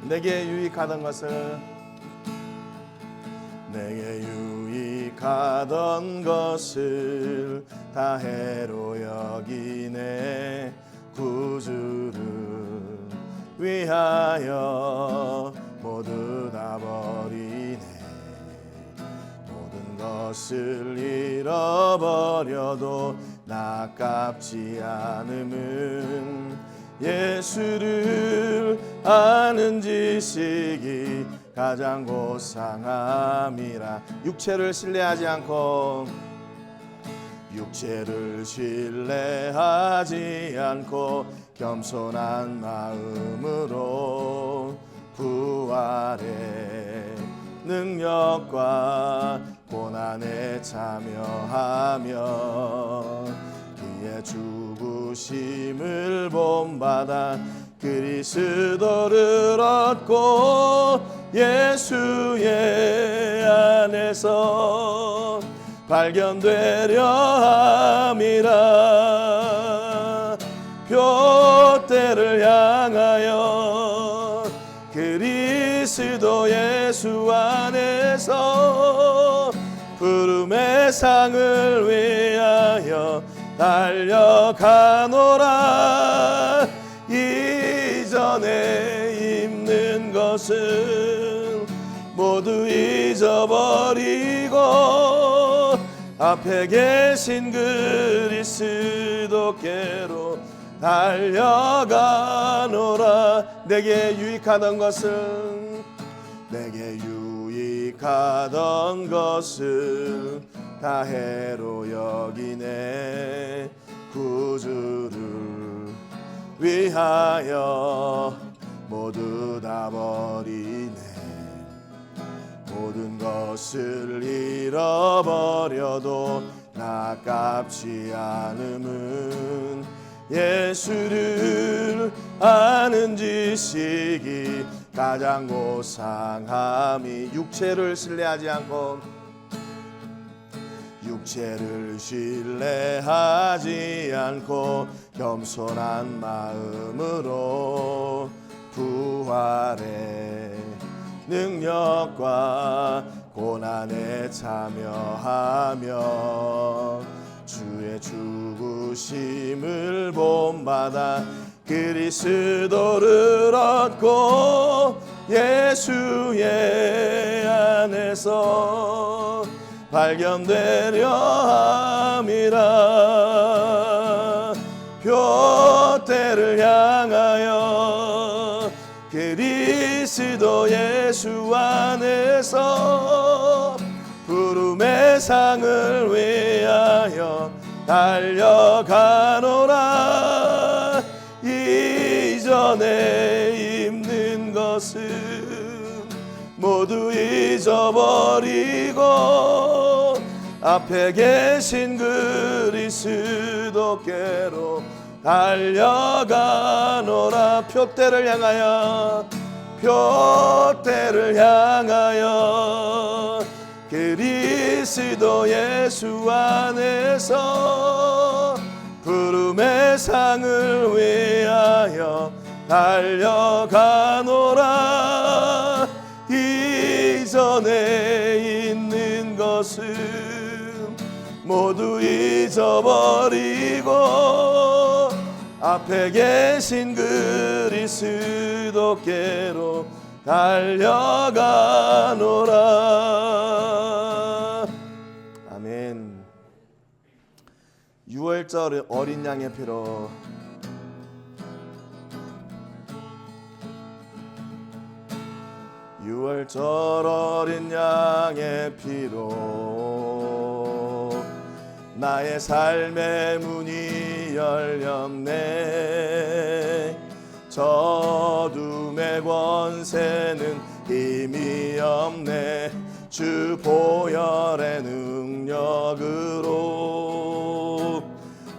내게 유익하던 것을 내게 유익하던 것을 다 해로 여기네. 구주를 위하여 모두 다 버리네. 모든 것을 잃어버려도 아깝지 않음은 예수를 아는 지식이 가장 고상함이라. 육체를 신뢰하지 않고 겸손한 마음으로 부활의 능력과 고난에 참여하며 그의 죽으심을 본받아 그리스도를 얻고 예수의 안에서 발견되려 함이라. 표대를 향하여 그리스도 예수 안에서 부름의 상을 위하여 달려가노라. 이전에 입는 것은 모두 잊어버리고 앞에 계신 그리스도께로 달려가노라. 내게 유익하던 것을 다 해로 여기네. 구주를 위하여 모두 다 버리네. 모든 것을 잃어버려도 아깝지 않음은 예수를 아는 지식이 가장 고상함이. 육체를 신뢰하지 않고 겸손한 마음으로 부활의 능력과 고난에 참여하며 주의 죽으심을 본받아 그리스도를 얻고 예수의 안에서 발견되려 함이라. 표대를 향하여 그리스도 예수 안에서 부름의 상을 위하여 달려가노라. 이전에 입는 것은 모두 잊어버리고 앞에 계신 그리스도께로 달려가노라. 표대를 향하여 그리스도 예수 안에서 부름의 상을 위하여 달려가노라. 이전에 있는 것은 모두 잊어버리고 앞에 계신 그리스도께로 달려가노라. 아멘. 6월절 어린 양의 피로 어린 양의 피로 나의 삶의 문이 열렸네. 저둠의 권세는 힘이 없네. 주 보혈의 능력으로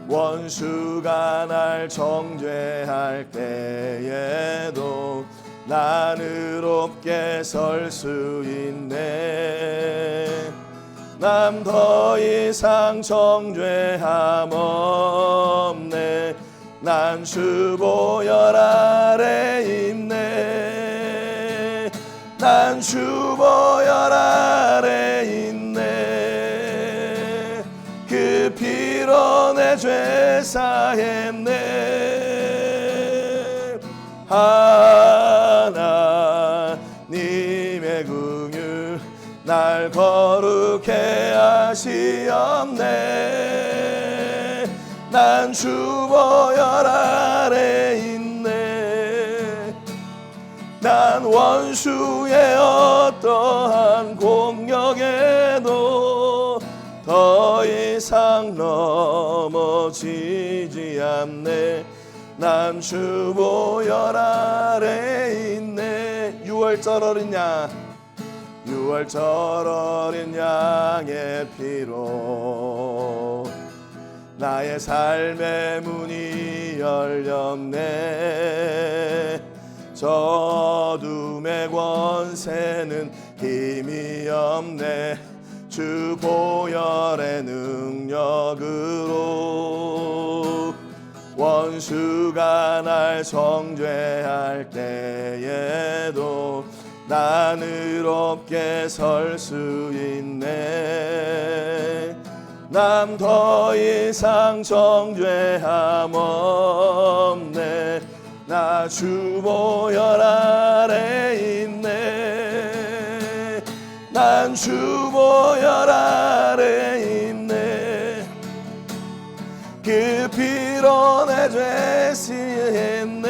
원수가 날 정죄할 때에도 난 의롭게 설 수 있네. 난 더 이상 정죄함 없네. 난 주 보혈 아래 있네. 난 주 보혈 아래 있네. 그 피로 내 죄 사했네. 하나님의 긍휼 날 거룩해 하시옵네. 난 주 보혈 아래 있네. 난 원수의 어떠한 공격에도 더 이상 넘어지지 않네. 난 주 보혈 아래 있네. 6월절 어린 양, 6월절 어린 양의 피로 나의 삶의 문이 열렸네. 저 어둠의 권세는 힘이 없네. 주 보혈의 능력으로 원수가 날 정죄할 때에도 난 의롭게 설 수 있네. 난 더 이상 정죄함 없네. 나 주 보혈 아래 있네. 난 주 보혈 아래 있네. 그 피로 내 죄 사했네.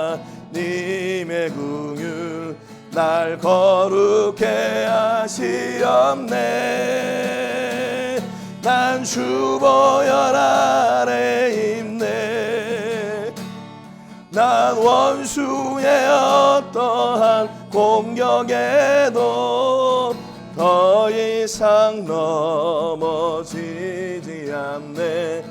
하나님의 긍휼 날 거룩해 하시옵네. 난 주 보혈 아래 있네. 난 원수의 어떠한 공격에도 더 이상 넘어지지 않네.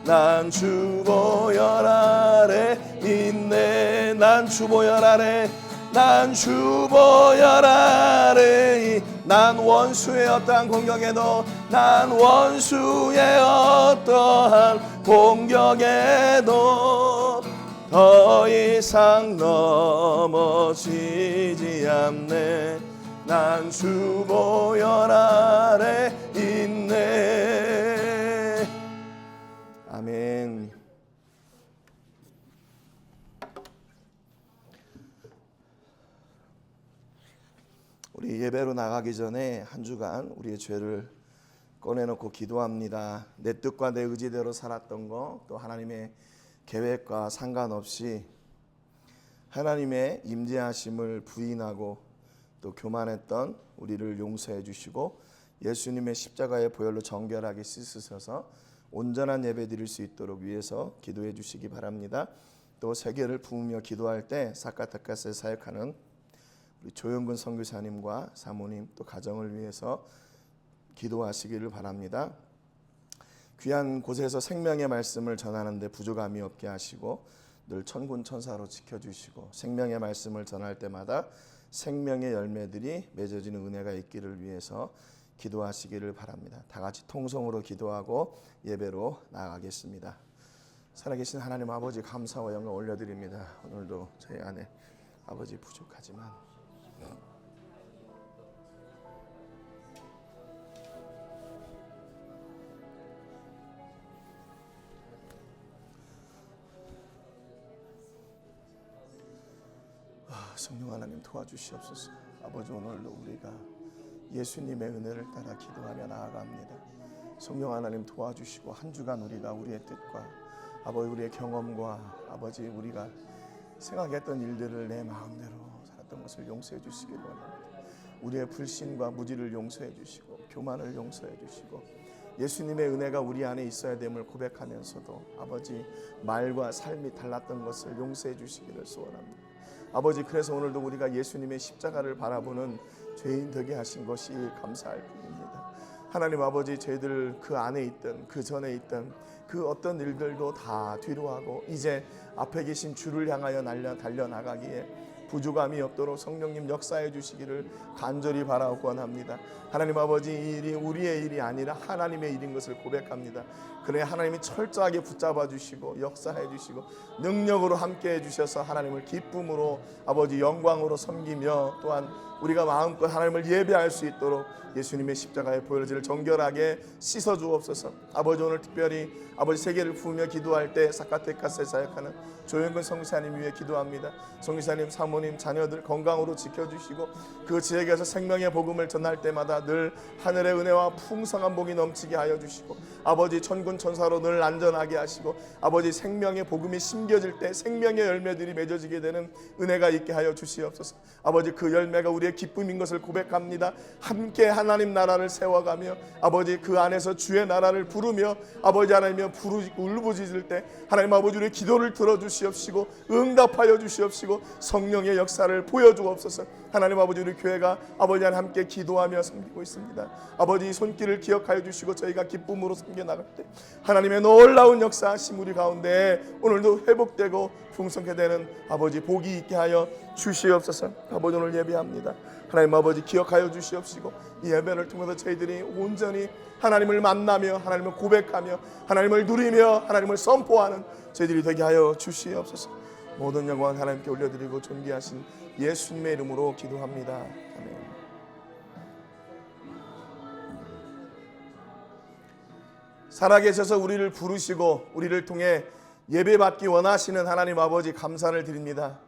난 주 보혈 아래 있네. 난 주 보혈 아래, 난 주 보혈 아래. 난 원수의 어떠한 공격에도, 난 원수의 어떠한 공격에도 더 이상 넘어지지 않네. 난 주 보혈 아래 있네. 아멘. 우리 예배로 나가기 전에 한 주간 우리의 죄를 꺼내놓고 기도합니다. 내 뜻과 내 의지대로 살았던 거, 또 하나님의 계획과 상관없이 하나님의 임재하심을 부인하고 또 교만했던 우리를 용서해 주시고 예수님의 십자가의 보혈로 정결하게 씻으셔서 온전한 예배 드릴 수 있도록 위해서 기도해 주시기 바랍니다. 또 세계를 부으며 기도할 때 사카타카스에 사역하는 우리 조영근 선교사님과 사모님 또 가정을 위해서 기도하시기를 바랍니다. 귀한 곳에서 생명의 말씀을 전하는데 부족함이 없게 하시고 늘 천군 천사로 지켜주시고 생명의 말씀을 전할 때마다 생명의 열매들이 맺어지는 은혜가 있기를 위해서 기도하시기를 바랍니다. 다 같이 통성으로 기도하고 예배로 나아가겠습니다. 살아계신 하나님 아버지 감사와 영광 올려드립니다. 오늘도 저희 안에 아버지 부족하지만 성령 하나님 도와주시옵소서. 아버지 오늘도 우리가 예수님의 은혜를 따라 기도하며 나아갑니다. 성령 하나님 도와주시고 한 주간 우리가 우리의 뜻과 아버지 우리의 경험과 아버지 우리가 생각했던 일들을 내 마음대로 살았던 것을 용서해 주시길 원합니다. 우리의 불신과 무지를 용서해 주시고 교만을 용서해 주시고 예수님의 은혜가 우리 안에 있어야 됨을 고백하면서도 아버지 말과 삶이 달랐던 것을 용서해 주시기를 소원합니다. 아버지 그래서 오늘도 우리가 예수님의 십자가를 바라보는 죄인 되게 하신 것이 감사할 뿐입니다. 하나님 아버지 저희들 그 안에 있던 그 전에 있던 그 어떤 일들도 다 뒤로하고 이제 앞에 계신 주를 향하여 달려나가기에 부족함이 없도록 성령님 역사해 주시기를 간절히 바라고 원합니다. 하나님 아버지, 이 일이 우리의 일이 아니라 하나님의 일인 것을 고백합니다. 그래 하나님이 철저하게 붙잡아 주시고 역사해 주시고 능력으로 함께해 주셔서 하나님을 기쁨으로 아버지 영광으로 섬기며 또한 우리가 마음껏 하나님을 예배할 수 있도록 예수님의 십자가의 보혈질을 정결하게 씻어 주옵소서. 아버지, 오늘 특별히 아버지 세계를 부으며 기도할 때 사카테카스에 사역하는 조영근 성사님 위해 기도합니다. 성사님, 사모님, 자녀들 건강으로 지켜주시고 그 지역에서 생명의 복음을 전할 때마다 늘 하늘의 은혜와 풍성한 복이 넘치게 하여 주시고 아버지 천군 천사로 늘 안전하게 하시고 아버지 생명의 복음이 심겨질 때 생명의 열매들이 맺어지게 되는 은혜가 있게 하여 주시옵소서. 아버지, 그 열매가 우리의 기쁨인 것을 고백합니다. 함께 하나님 나라를 세워가며 아버지 그 안에서 주의 나라를 부르며 아버지 하나님이 울부짖을 때 하나님 아버지 우리의 기도를 들어주시옵시고 응답하여 주시옵시고 성령의 역사를 보여주옵소서. 하나님 아버지, 우리 교회가 아버지 하나님 함께 기도하며 섬기고 있습니다. 아버지 손길을 기억하여 주시고 저희가 기쁨으로 섬겨 나갈 때 하나님의 놀라운 역사하심 우리 가운데 오늘도 회복되고 풍성케 되는 아버지 복이 있게 하여 주시옵소서. 아버지, 오늘 예배합니다. 하나님 아버지 기억하여 주시옵시고 이 예배를 통해서 저희들이 온전히 하나님을 만나며 하나님을 고백하며 하나님을 누리며 하나님을 선포하는 저희들이 되게 하여 주시옵소서. 모든 영광 하나님께 올려드리고 존귀하신 예수님의 이름으로 기도합니다. 아멘. 살아계셔서 우리를 부르시고 우리를 통해 예배받기 원하시는 하나님 아버지 감사를 드립니다.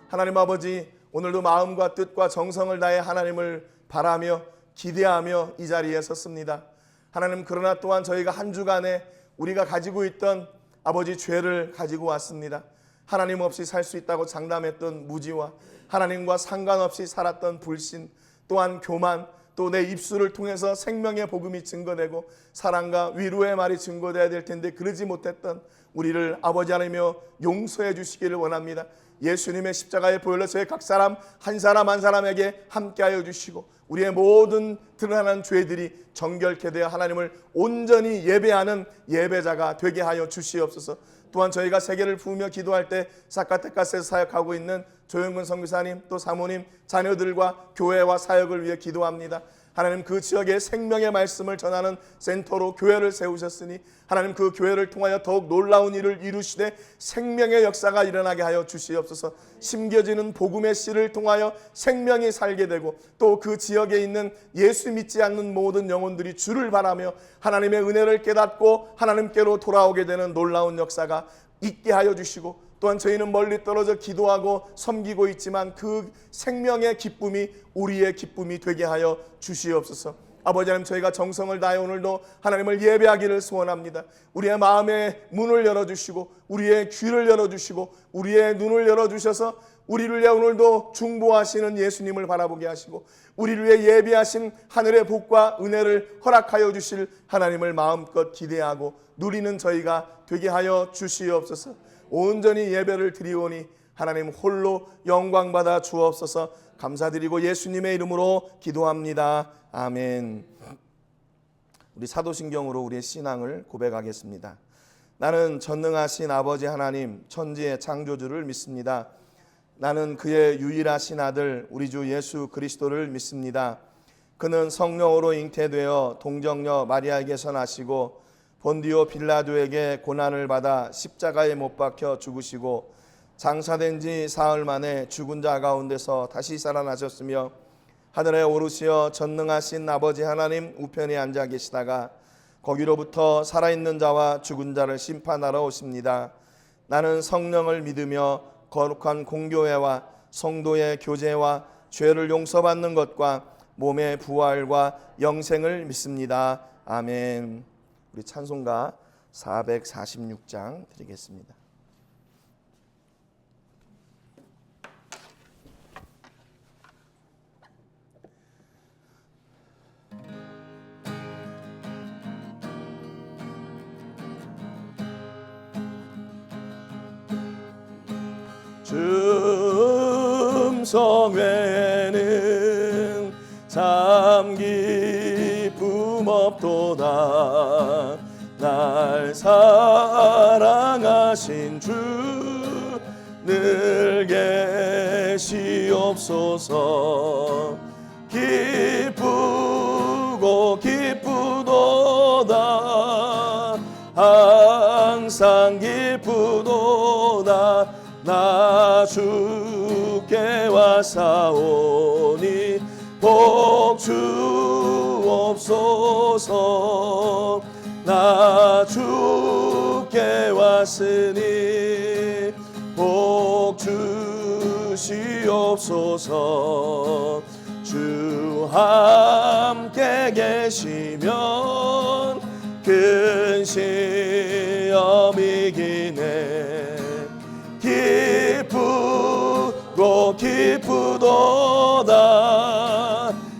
하나님 아버지, 오늘도 마음과 뜻과 정성을 다해 하나님을 바라며 기대하며 이 자리에 섰습니다. 하나님, 그러나 또한 저희가 한 주간에 우리가 가지고 있던 아버지 죄를 가지고 왔습니다. 하나님 없이 살 수 있다고 장담했던 무지와 하나님과 상관없이 살았던 불신, 또한 교만, 또 내 입술을 통해서 생명의 복음이 증거되고 사랑과 위로의 말이 증거되어야 될 텐데 그러지 못했던 우리를 아버지 하나님이여 용서해 주시기를 원합니다. 예수님의 십자가의 보혈로 저희 각 사람 한 사람 한 사람에게 함께하여 주시고 우리의 모든 드러나는 죄들이 정결케 되어 하나님을 온전히 예배하는 예배자가 되게 하여 주시옵소서. 또한 저희가 세계를 부으며 기도할 때 사카테카스에서 사역하고 있는 조영근 선교사님, 또 사모님, 자녀들과 교회와 사역을 위해 기도합니다. 하나님, 그 지역에 생명의 말씀을 전하는 센터로 교회를 세우셨으니 하나님 그 교회를 통하여 더욱 놀라운 일을 이루시되 생명의 역사가 일어나게 하여 주시옵소서. 심겨지는 복음의 씨를 통하여 생명이 살게 되고 또 그 지역에 있는 예수 믿지 않는 모든 영혼들이 주를 바라며 하나님의 은혜를 깨닫고 하나님께로 돌아오게 되는 놀라운 역사가 있게 하여 주시고 또한 저희는 멀리 떨어져 기도하고 섬기고 있지만 그 생명의 기쁨이 우리의 기쁨이 되게 하여 주시옵소서. 아버지 하나님, 저희가 정성을 다해 오늘도 하나님을 예배하기를 소원합니다. 우리의 마음의 문을 열어주시고 우리의 귀를 열어주시고 우리의 눈을 열어주셔서 우리를 위해 오늘도 중보하시는 예수님을 바라보게 하시고 우리를 위해 예비하신 하늘의 복과 은혜를 허락하여 주실 하나님을 마음껏 기대하고 누리는 저희가 되게 하여 주시옵소서. 온전히 예배를 드리오니 하나님 홀로 영광받아 주옵소서. 감사드리고 예수님의 이름으로 기도합니다. 아멘. 우리 사도신경으로 우리의 신앙을 고백하겠습니다. 나는 전능하신 아버지 하나님 천지의 창조주를 믿습니다. 나는 그의 유일하신 아들 우리 주 예수 그리스도를 믿습니다. 그는 성령으로 잉태되어 동정녀 마리아에게서 나시고 본디오 빌라도에게 고난을 받아 십자가에 못 박혀 죽으시고 장사된 지 사흘 만에 죽은 자 가운데서 다시 살아나셨으며 하늘에 오르시어 전능하신 아버지 하나님 우편에 앉아 계시다가 거기로부터 살아있는 자와 죽은 자를 심판하러 오십니다. 나는 성령을 믿으며 거룩한 공교회와 성도의 교제와 죄를 용서받는 것과 몸의 부활과 영생을 믿습니다. 아멘. 우리 찬송가 446장 드리겠습니다. 줌성회는 참 기쁨 없도다. 날 사랑하신 주 늘 계시 주시옵소서. 기쁘고 기쁘도다 항상 기쁘도다 나 주께 와사오니 복 주옵소서. 나 주께 왔으니 복 주시옵소서. 주 함께 계시면 큰 시험 이기네. 기쁘고 기쁘도다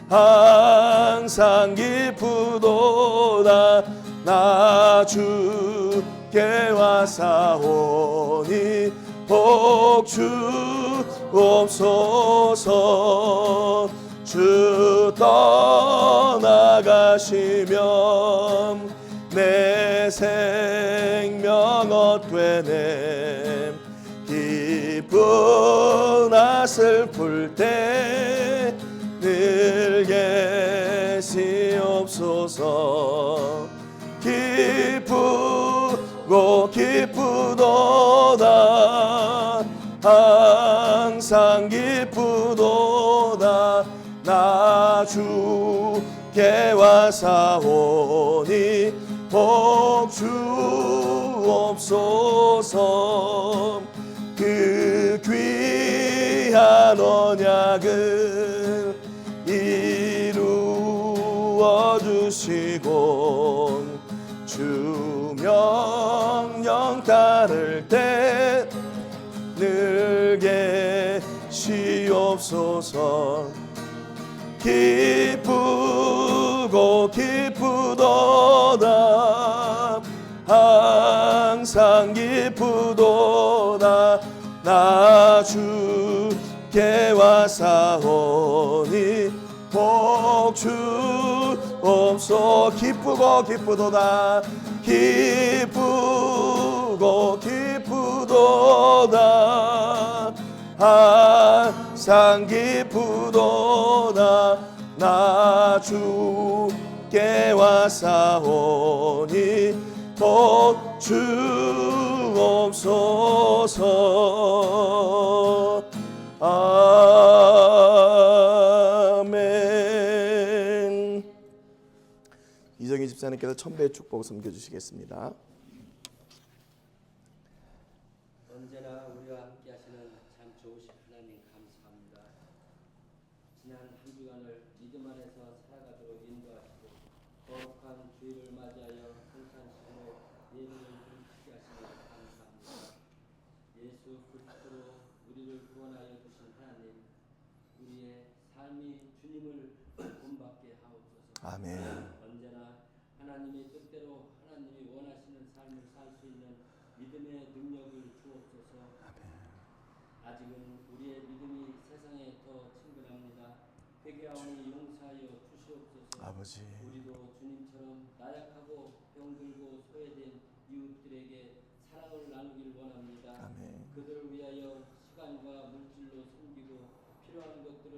항상 기쁘도다 나 주께 와사오니 복 주옵소서. 주 떠나가시면 내 생명 헛되네. 기쁘나 슬플 때 늘 계시옵소서. 기쁘고 기쁘도다 항상 기쁘도다 나 주께 와사오니 복 주옵소서. 그 귀한 언약을 이루어 주시고 주 명령 따를 때 늘 계시옵소서. 기쁘고 기쁘도다 항상 기쁘도다 나 주께 와사오니 복 주옵소서. 기쁘고 기쁘도다 기쁘고 기쁘도다 항상 기쁘도다 나 주께 와사오니 복 주옵소서. 아멘. 이정희 집사님께서 천배의 축복 섬겨주시겠습니다. 언제나 우리와 함께 하시는 참 좋으신 하나님 감사합니다. 지난 한 주간을 믿음 안에서 살아가도록 인도하시고 거룩한 주일을 맞이하여 평탄식으로 예배를 드리게 하시니 감사합니다. 예수 그리스도로 우리를 구원하여 주신 하나님, 우리의 삶이 주님을 본받게 하옵소서. 아멘. 언제나 하나님의 뜻대로 하나님이 원하시는 삶을 살 수 있는 믿음의 능력을 주옵소서. 아직은 우리의 믿음이 세상에 더 친근합니다. 회개하오니 용서하여 주시옵소서. 아버지. 우리도 주님처럼 나약하고 병들고 소외된 이웃들에게 사랑을 나누길 원합니다. 아멘. 그들을 위하여 시간과 물질로 섬기고 필요한 것들을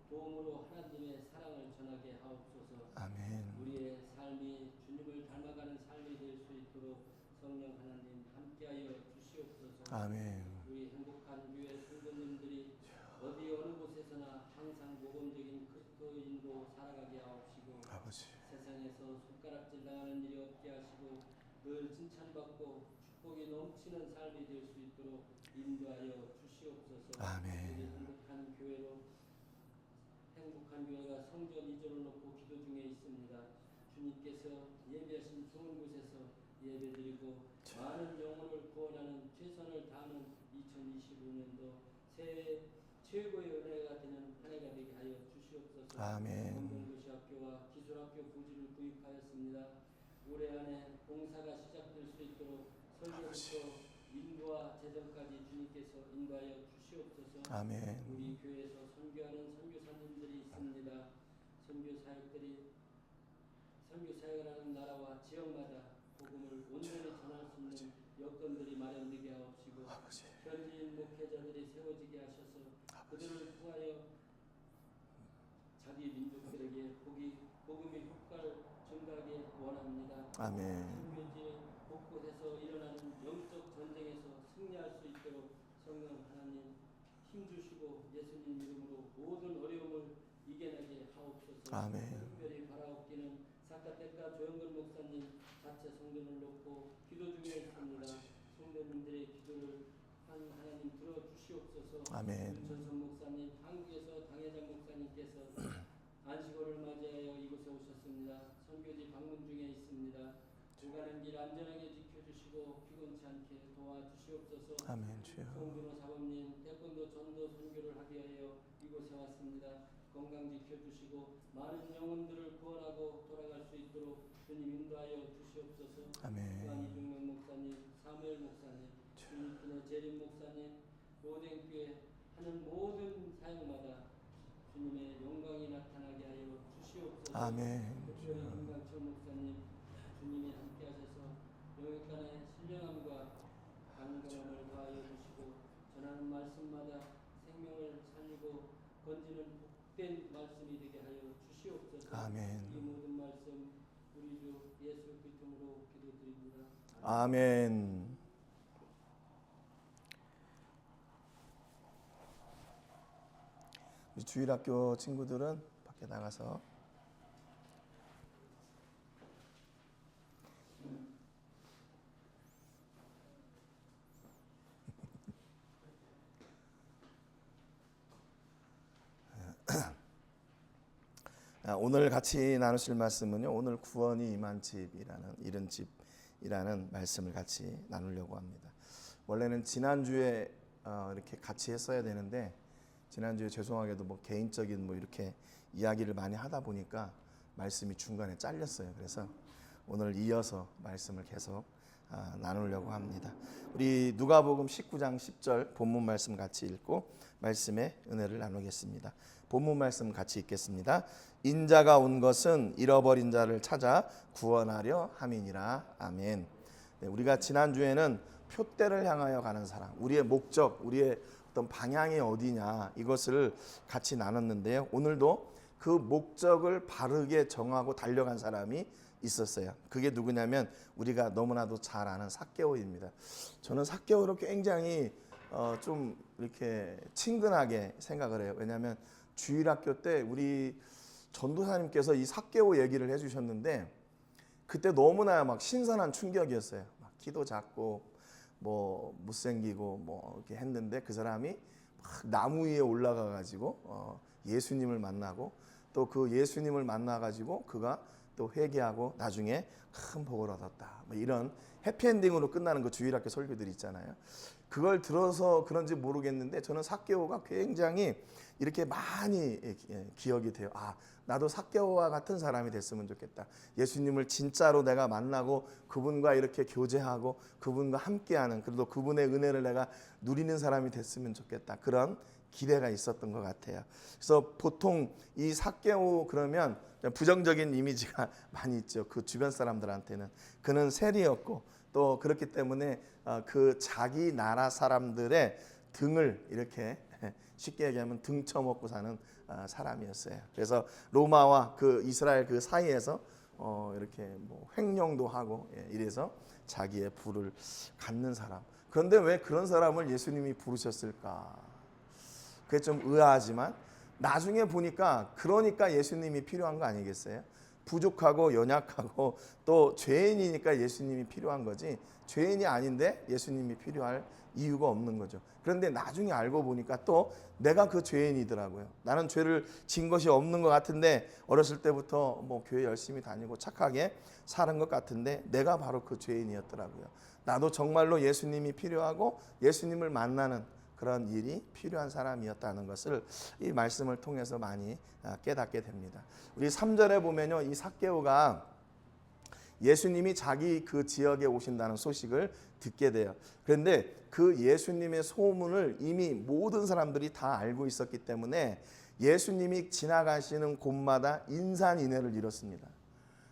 도움으로 하나님의 사랑을 전하게 하옵소서. 아멘. 우리의 삶이 주님을 닮아가는 삶이 될 수 있도록 성령 하나님 함께하여 주시옵소서. 아멘. 우리 행복한 교회 성도님들이 어디 어느 곳에서나 항상 모범적인 그리스도인으로 살아가게 하옵시고 아버지. 세상에서 손가락질 당하는 일이 없게 하시고 늘 칭찬받고 축복이 넘치는 삶이 될 수 있도록 인도하여 주시옵소서. 아멘. 우리 행복한 교회가 성전 2조를 놓고 기도 중에 있습니다. 주님께서 예배하신 좋은 곳에서 예배드리고 많은 영혼을 구원하는 최선을 다하는 2025년도 새해 최고의 은혜가 되는 한 해가 되게 하여 주시옵소서. 아멘. 공동도시학교와 기술학교 부지를 구입하였습니다. 올해 안에 공사가 시작될 수 있도록 설계부터 인도와 재정까지 주님께서 인도하여 주시옵소서. 아멘. 우리 교회에서 선교하는 선교사님들이 있습니다. 선교사역을 하는 나라와 지역마다 복음을 온전히 전할 수 있는 여건들이 마련되게 하옵시고 현지인 목회자들이 세워지게 하셔서 그들을 통하여 자기 민족들에게 복음의 효과를 증가하게 원합니다. 아멘. 선교지 곳곳에서 일어나는 영적 전쟁에서 승리할 수 있도록 성령 하나님 힘주시고 예수님 이름으로 모든 어려움을 이겨내게 하옵소서. 아멘. 특별히 바라옵기는 사카테카 조영근 목사님 자체 성도를 놓고 기도 중에 있습니다. 성도님들의 기도를 하나님 들어주시옵소서. 아멘. 윤천선 목사님 한국에서 당회장 목사님께서 안식월을 맞이하여 이곳에 오셨습니다. 선교지 방문 중에 있습니다. 오가는 길 안전하게 지켜주시고 피곤치 않게 도와주시옵소서. 아멘. 주여. 송준호 사범님 태권도 전도 선교를 하기 위하여 이곳에 왔습니다. 건강 지켜주시고 많은 영혼들을 구원하고 돌아갈 수 있도록 주님 인도하여 주시옵소서. 아멘. 또한 이중명 목사님, 사무엘 목사님, 주님의 재림 목사님, 로댕교회 하는 모든 사역마다 주님의 영광이 나타나게 하여 주시옵소서. 아멘. 특별히 김강철 목사님, 주님이 함께하셔서 영역간의 신령함과 강건함을 더하여 주시고 전하는 말씀마다 생명을 살리고 건지는 복된 말씀이 되게 하여 주시옵소서. 아멘. 이 모든 말씀 우리 주 예수 그리스도로 기도드립니다. 아멘. 우리 주일학교 친구들은 밖에 나가서 오늘 같이 나누실 말씀은요. 오늘 구원이 임한 집이라는 이런 집이라는 말씀을 같이 나누려고 합니다. 원래는 지난주에 이렇게 같이 했어야 되는데 지난주에 죄송하게도 뭐 개인적인 뭐 이렇게 이야기를 많이 하다 보니까 말씀이 중간에 잘렸어요. 그래서 오늘 이어서 말씀을 계속 나누려고 합니다. 우리 누가복음 19장 10절 본문 말씀 같이 읽고 말씀의 은혜를 나누겠습니다. 본문 말씀 같이 읽겠습니다. 인자가 온 것은 잃어버린 자를 찾아 구원하려 함이니라. 아멘. 네, 우리가 지난주에는 표대를 향하여 가는 사람, 우리의 목적, 우리의 어떤 방향이 어디냐 이것을 같이 나눴는데요. 오늘도 그 목적을 바르게 정하고 달려간 사람이 있었어요. 그게 누구냐면 우리가 너무나도 잘 아는 삭개오입니다. 저는 삭개오를 굉장히 좀 이렇게 친근하게 생각을 해요. 왜냐하면 주일학교 때 우리 전도사님께서 이 삭개오 얘기를 해주셨는데 그때 너무나 막 신선한 충격이었어요. 막 키도 작고 뭐 못생기고 뭐 이렇게 했는데 그 사람이 막 나무 위에 올라가 가지고 예수님을 만나고 또 그 예수님을 만나 가지고 그가 또 회개하고 나중에 큰 복을 얻었다. 뭐 이런 해피엔딩으로 끝나는 그 주일학교 설교들 있잖아요. 그걸 들어서 그런지 모르겠는데 저는 삭개오가 굉장히 이렇게 많이 기억이 돼요. 아, 나도 삭개오와 같은 사람이 됐으면 좋겠다. 예수님을 진짜로 내가 만나고 그분과 이렇게 교제하고 그분과 함께하는, 그래도 그분의 은혜를 내가 누리는 사람이 됐으면 좋겠다. 그런 기대가 있었던 것 같아요. 그래서 보통 이 삭개오 그러면 부정적인 이미지가 많이 있죠. 그 주변 사람들한테는. 그는 세리였고 또 그렇기 때문에 그 자기 나라 사람들의 등을 이렇게 쉽게 얘기하면 등 쳐먹고 사는 사람이었어요. 그래서 로마와 그 이스라엘 그 사이에서 이렇게 뭐 횡령도 하고 이래서 자기의 부를 갖는 사람. 그런데 왜 그런 사람을 예수님이 부르셨을까? 그게 좀 의아하지만 나중에 보니까 그러니까 예수님이 필요한 거 아니겠어요? 부족하고 연약하고 또 죄인이니까 예수님이 필요한 거지 죄인이 아닌데 예수님이 필요할 이유가 없는 거죠. 그런데 나중에 알고 보니까 또 내가 그 죄인이더라고요. 나는 죄를 진 것이 없는 것 같은데 어렸을 때부터 뭐 교회 열심히 다니고 착하게 사는 것 같은데 내가 바로 그 죄인이었더라고요. 나도 정말로 예수님이 필요하고 예수님을 만나는 그런 일이 필요한 사람이었다는 것을 이 말씀을 통해서 많이 깨닫게 됩니다. 우리 3절에 보면요, 이 삭개오가 예수님이 자기 그 지역에 오신다는 소식을 듣게 돼요. 그런데 그 예수님의 소문을 이미 모든 사람들이 다 알고 있었기 때문에 예수님이 지나가시는 곳마다 인산인해를 이뤘습니다.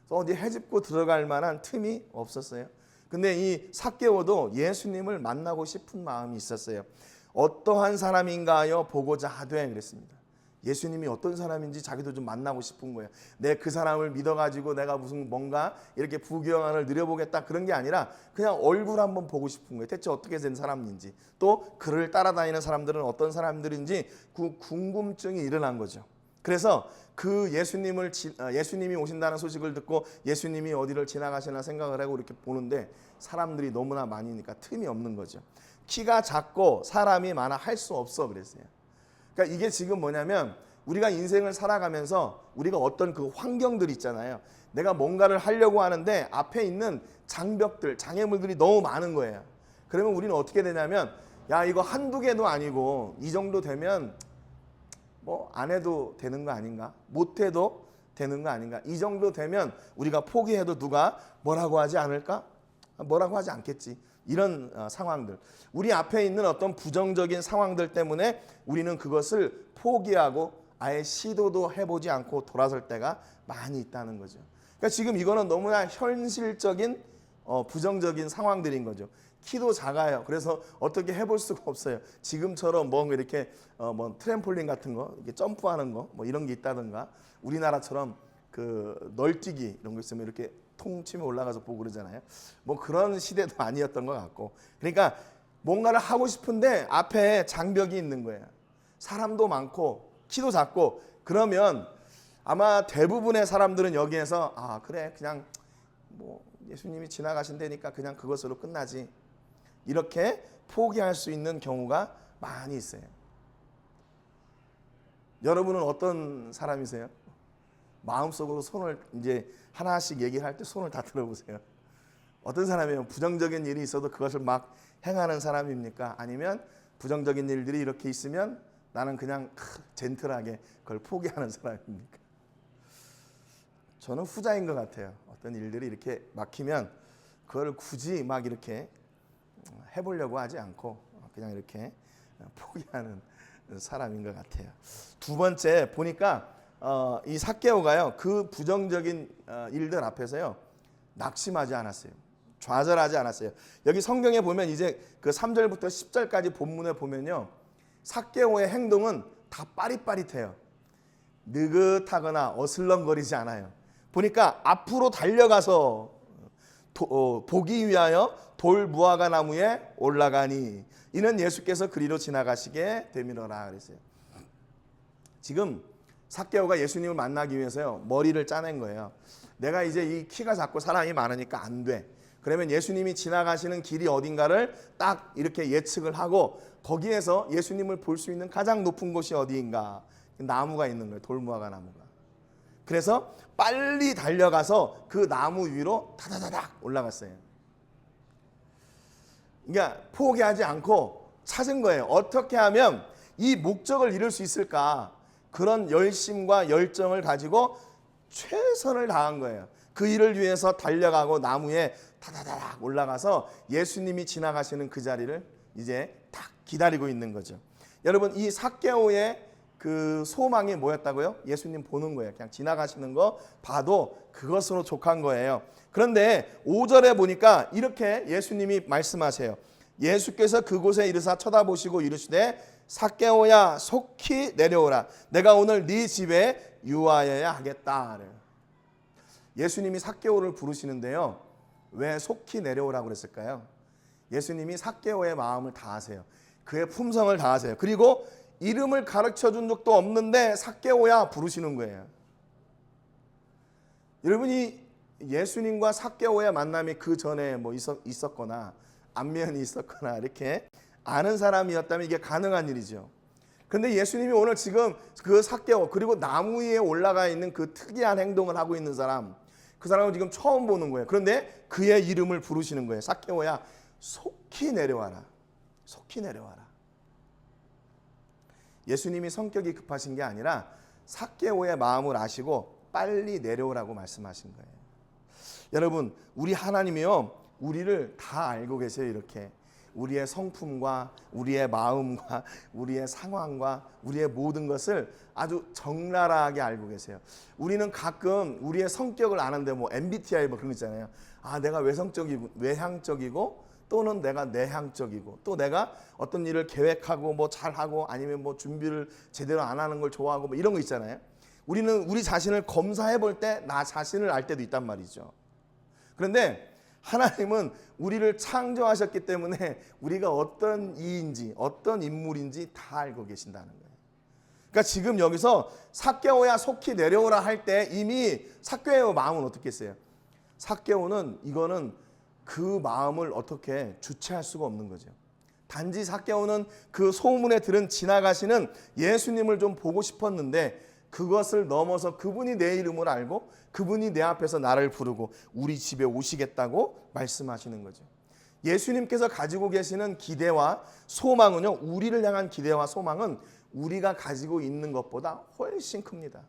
그래서 어디 헤집고 들어갈 만한 틈이 없었어요. 근데 이 삭개오도 예수님을 만나고 싶은 마음이 있었어요. 어떠한 사람인가 하여 보고자 하되 그랬습니다. 예수님이 어떤 사람인지 자기도 좀 만나고 싶은 거예요. 내 그 사람을 믿어가지고 내가 무슨 뭔가 이렇게 부귀영화를 누려보겠다 그런 게 아니라 그냥 얼굴 한번 보고 싶은 거예요. 대체 어떻게 된 사람인지, 또 그를 따라다니는 사람들은 어떤 사람들인지 그 궁금증이 일어난 거죠. 그래서 그 예수님이 오신다는 소식을 듣고 예수님이 어디를 지나가시나 생각을 하고 이렇게 보는데 사람들이 너무나 많으니까 틈이 없는 거죠. 키가 작고 사람이 많아 할 수 없어 그랬어요. 그러니까 이게 지금 뭐냐면 우리가 인생을 살아가면서 우리가 어떤 그 환경들 있잖아요. 내가 뭔가를 하려고 하는데 앞에 있는 장벽들, 장애물들이 너무 많은 거예요. 그러면 우리는 어떻게 되냐면 야 이거 한두 개도 아니고 이 정도 되면 뭐 안 해도 되는 거 아닌가? 못 해도 되는 거 아닌가? 이 정도 되면 우리가 포기해도 누가 뭐라고 하지 않을까? 뭐라고 하지 않겠지. 이런 상황들, 우리 앞에 있는 어떤 부정적인 상황들 때문에 우리는 그것을 포기하고 아예 시도도 해보지 않고 돌아설 때가 많이 있다는 거죠. 그러니까 지금 이거는 너무나 현실적인 부정적인 상황들인 거죠. 키도 작아요. 그래서 어떻게 해볼 수가 없어요. 지금처럼 뭐 이렇게 뭐 트램폴린 같은 거, 이렇게 점프하는 거, 뭐 이런 게 있다든가, 우리나라처럼 그 널뛰기 이런 거 있으면 이렇게 통 치면 올라가서 보고 그러잖아요. 뭐 그런 시대도 아니었던 것 같고, 그러니까 뭔가를 하고 싶은데 앞에 장벽이 있는 거예요. 사람도 많고 키도 작고. 그러면 아마 대부분의 사람들은 여기에서 아 그래 그냥 뭐 예수님이 지나가신다니까 그냥 그것으로 끝나지, 이렇게 포기할 수 있는 경우가 많이 있어요. 여러분은 어떤 사람이세요? 마음속으로 손을 이제 하나씩 얘기할 때 손을 다 들어보세요. 어떤 사람이에요? 부정적인 일이 있어도 그것을 막 행하는 사람입니까? 아니면 부정적인 일들이 이렇게 있으면 나는 그냥 젠틀하게 그걸 포기하는 사람입니까? 저는 후자인 것 같아요. 어떤 일들이 이렇게 막히면 그걸 굳이 막 이렇게 해보려고 하지 않고 그냥 이렇게 포기하는 사람인 것 같아요. 두 번째 보니까 이 삭개오가요, 그 부정적인 일들 앞에서요 낙심하지 않았어요. 좌절하지 않았어요. 여기 성경에 보면 이제 그 3절부터 10절까지 본문에 보면요, 삭개오의 행동은 다 빠릿빠릿해요. 느긋하거나 어슬렁거리지 않아요. 보니까 앞으로 달려가서 보기 위하여 돌 무화과 나무에 올라가니 이는 예수께서 그리로 지나가시게 되밀어라 그랬어요. 지금 삭개오가 예수님을 만나기 위해서요 머리를 짜낸 거예요. 내가 이제 이 키가 작고 사람이 많으니까 안 돼. 그러면 예수님이 지나가시는 길이 어딘가를 딱 이렇게 예측을 하고 거기에서 예수님을 볼 수 있는 가장 높은 곳이 어디인가? 나무가 있는 거예요. 돌무화과 나무가. 그래서 빨리 달려가서 그 나무 위로 다다다닥 올라갔어요. 그러니까 포기하지 않고 찾은 거예요. 어떻게 하면 이 목적을 이룰 수 있을까? 그런 열심과 열정을 가지고 최선을 다한 거예요. 그 일을 위해서 달려가고 나무에 다다다닥 올라가서 예수님이 지나가시는 그 자리를 이제 딱 기다리고 있는 거죠. 여러분, 이 삭개오의 그 소망이 뭐였다고요? 예수님 보는 거예요. 그냥 지나가시는 거 봐도 그것으로 족한 거예요. 그런데 5절에 보니까 이렇게 예수님이 말씀하세요. 예수께서 그곳에 이르사 쳐다보시고 이르시되 삭개오야 속히 내려오라. 내가 오늘 네 집에 유하여야 하겠다. 예수님이 삭개오를 부르시는데요, 왜 속히 내려오라고 그랬을까요? 예수님이 삭개오의 마음을 다 아세요. 그의 품성을 다 아세요. 그리고 이름을 가르쳐 준 적도 없는데 삭개오야 부르시는 거예요. 여러분이 예수님과 삭개오의 만남이 그 전에 뭐 있었거나 안면이 있었거나 이렇게 아는 사람이었다면 이게 가능한 일이죠. 그런데 예수님이 오늘 지금 그 삭개오, 그리고 나무 위에 올라가 있는 그 특이한 행동을 하고 있는 사람, 그 사람을 지금 처음 보는 거예요. 그런데 그의 이름을 부르시는 거예요. 삭개오야 속히 내려와라. 속히 내려와라. 예수님이 성격이 급하신 게 아니라 삭개오의 마음을 아시고 빨리 내려오라고 말씀하신 거예요. 여러분, 우리 하나님이요, 우리를 다 알고 계세요. 이렇게 우리의 성품과 우리의 마음과 우리의 상황과 우리의 모든 것을 아주 적나라하게 알고 계세요. 우리는 가끔 우리의 성격을 아는데 뭐 MBTI 뭐 그런 거 있잖아요. 아, 내가 외향적이고 또는 내가 내향적이고 또 내가 어떤 일을 계획하고 뭐 잘하고 아니면 뭐 준비를 제대로 안 하는 걸 좋아하고 뭐 이런 거 있잖아요. 우리는 우리 자신을 검사해 볼 때 나 자신을 알 때도 있단 말이죠. 그런데 하나님은 우리를 창조하셨기 때문에 우리가 어떤 이인지 어떤 인물인지 다 알고 계신다는 거예요. 그러니까 지금 여기서 삭개오야 속히 내려오라 할 때 이미 삭개오의 마음은 어떻겠어요? 삭개오는 이거는 그 마음을 어떻게 주체할 수가 없는 거죠. 단지 삭개오는 그 소문에 들은 지나가시는 예수님을 좀 보고 싶었는데 그것을 넘어서 그분이 내 이름을 알고 그분이 내 앞에서 나를 부르고 우리 집에 오시겠다고 말씀하시는 거죠. 예수님께서 가지고 계시는 기대와 소망은요, 우리를 향한 기대와 소망은 우리가 가지고 있는 것보다 훨씬 큽니다.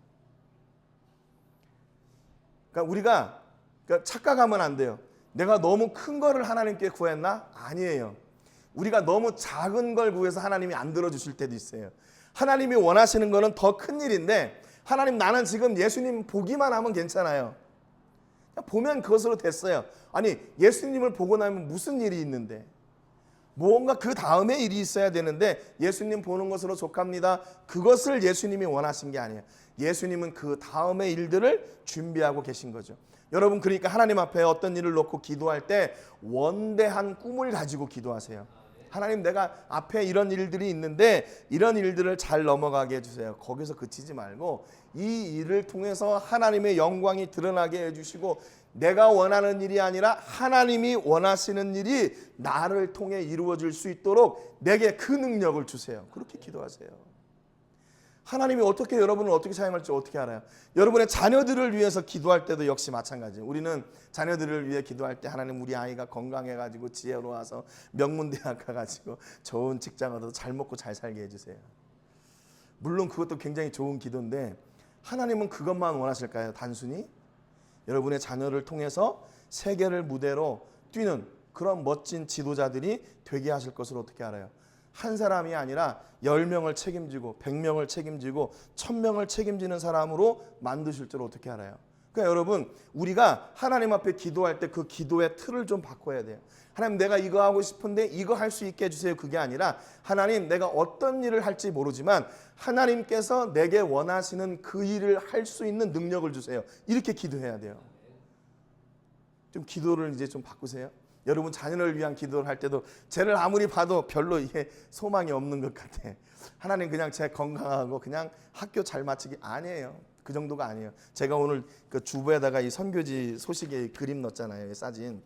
그러니까 우리가 착각하면 안 돼요. 내가 너무 큰 거를 하나님께 구했나? 아니에요. 우리가 너무 작은 걸 구해서 하나님이 안 들어주실 때도 있어요. 하나님이 원하시는 거는 더 큰 일인데 하나님 나는 지금 예수님 보기만 하면 괜찮아요. 보면 그것으로 됐어요. 아니 예수님을 보고 나면 무슨 일이 있는데 뭔가 그 다음에 일이 있어야 되는데 예수님 보는 것으로 족합니다. 그것을 예수님이 원하신 게 아니에요. 예수님은 그 다음의 일들을 준비하고 계신 거죠. 여러분 그러니까 하나님 앞에 어떤 일을 놓고 기도할 때 원대한 꿈을 가지고 기도하세요. 하나님 내가 앞에 이런 일들이 있는데 이런 일들을 잘 넘어가게 해주세요. 거기서 그치지 말고 이 일을 통해서 하나님의 영광이 드러나게 해주시고 내가 원하는 일이 아니라 하나님이 원하시는 일이 나를 통해 이루어질 수 있도록 내게 그 능력을 주세요. 그렇게 기도하세요. 하나님이 어떻게 여러분을 어떻게 사용할지 어떻게 알아요? 여러분의 자녀들을 위해서 기도할 때도 역시 마찬가지예요. 우리는 자녀들을 위해 기도할 때 하나님 우리 아이가 건강해가지고 지혜로워서 명문대학 가가지고 좋은 직장 얻어서 잘 먹고 잘 살게 해주세요. 물론 그것도 굉장히 좋은 기도인데 하나님은 그것만 원하실까요? 단순히 여러분의 자녀를 통해서 세계를 무대로 뛰는 그런 멋진 지도자들이 되게 하실 것을 어떻게 알아요? 한 사람이 아니라 10명을 책임지고 100명을 책임지고 1000명을 책임지는 사람으로 만드실 줄 어떻게 알아요? 그러니까 여러분 우리가 하나님 앞에 기도할 때 그 기도의 틀을 좀 바꿔야 돼요. 하나님 내가 이거 하고 싶은데 이거 할 수 있게 해주세요. 그게 아니라 하나님 내가 어떤 일을 할지 모르지만 하나님께서 내게 원하시는 그 일을 할 수 있는 능력을 주세요. 이렇게 기도해야 돼요. 좀 기도를 이제 좀 바꾸세요. 여러분 자녀를 위한 기도를 할 때도 쟤를 아무리 봐도 별로 이게 소망이 없는 것 같아. 하나님 그냥 쟤 건강하고 그냥 학교 잘 마치기 아니에요. 그 정도가 아니에요. 제가 오늘 그 주부에다가 이 선교지 소식에 그림 넣었잖아요. 사진.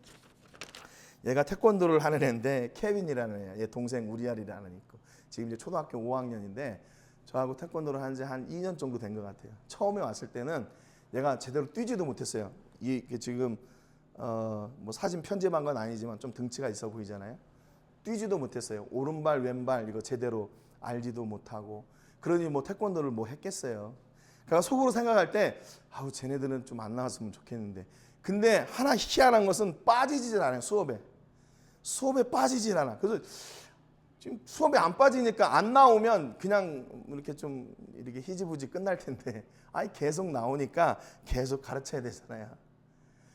얘가 태권도를 하는 애인데 케빈이라는 애, 얘 동생 우리알이라는 애 있고 지금 이제 초등학교 5학년인데 저하고 태권도를 한 지 한 2년 정도 된 것 같아요. 처음에 왔을 때는 얘가 제대로 뛰지도 못했어요. 이게 지금 뭐 사진 편집한 건 아니지만 좀 등치가 있어 보이잖아요. 뛰지도 못했어요. 오른발 왼발 이거 제대로 알지도 못하고 그러니 뭐 태권도를 뭐 했겠어요. 그러니까 속으로 생각할 때 아우 쟤네들은 좀 안 나왔으면 좋겠는데 근데 하나 희한한 것은 빠지질 않아요. 수업에 빠지질 않아. 그래서 지금 수업에 안 빠지니까 안 나오면 그냥 이렇게 좀 이렇게 희지부지 끝날 텐데 아니 계속 나오니까 계속 가르쳐야 되잖아요.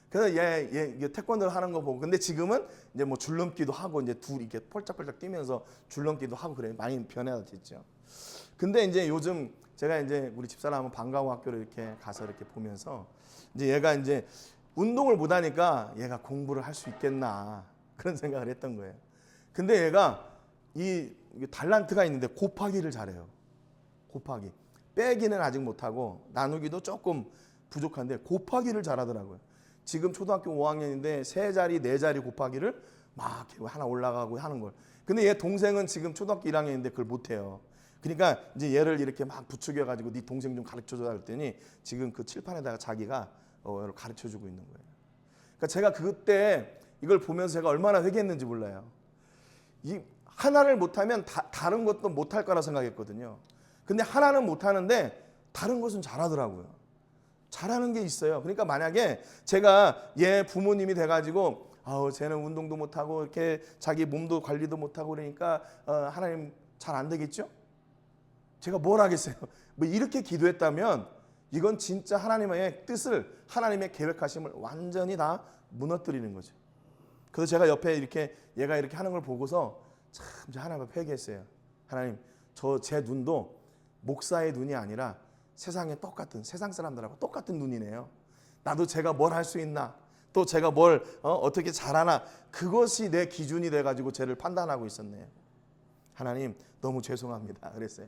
그래서 얘 태권도를 하는 거 보고 근데 지금은 이제 뭐 줄넘기도 하고 이제 둘이 이렇게 펄짝펄짝 뛰면서 줄넘기도 하고 그래요. 많이 변화됐죠. 근데 이제 요즘 제가 이제 우리 집사람은 방과후 학교를 이렇게 가서 이렇게 보면서 이제 얘가 이제 운동을 못 하니까 얘가 공부를 할 수 있겠나 그런 생각을 했던 거예요. 근데 얘가 이 달란트가 있는데 곱하기를 잘해요. 곱하기. 빼기는 아직 못하고 나누기도 조금 부족한데 곱하기를 잘하더라고요. 지금 초등학교 5학년인데 3자리, 4자리 곱하기를 막 하나 올라가고 하는 걸. 근데 얘 동생은 지금 초등학교 1학년인데 그걸 못해요. 그러니까 이제 얘를 이렇게 막 부추겨가지고 네 동생 좀 가르쳐줘 그랬더니 지금 그 칠판에다가 자기가 가르쳐주고 있는 거예요. 그러니까 제가 그때 이걸 보면서 제가 얼마나 회개했는지 몰라요. 이 하나를 못하면 다른 것도 못할 거라 생각했거든요. 근데 하나는 못하는데 다른 것은 잘하더라고요. 잘하는 게 있어요. 그러니까 만약에 제가 얘 부모님이 돼가지고 쟤는 운동도 못하고 이렇게 자기 몸도 관리도 못하고 그러니까 하나님 잘 안 되겠죠? 제가 뭘 하겠어요? 뭐 이렇게 기도했다면 이건 진짜 하나님의 뜻을 하나님의 계획하심을 완전히 다 무너뜨리는 거죠. 그래서 제가 옆에 이렇게 얘가 이렇게 하는 걸 보고서 참 이제 하나님 앞에 회개했어요. 하나님, 제 눈도 목사의 눈이 아니라 세상에 똑같은, 세상 사람들하고 똑같은 눈이네요. 나도 제가 뭘 할 수 있나, 또 제가 뭘 어떻게 잘하나, 그것이 내 기준이 돼가지고 쟤를 판단하고 있었네요. 하나님 너무 죄송합니다 그랬어요.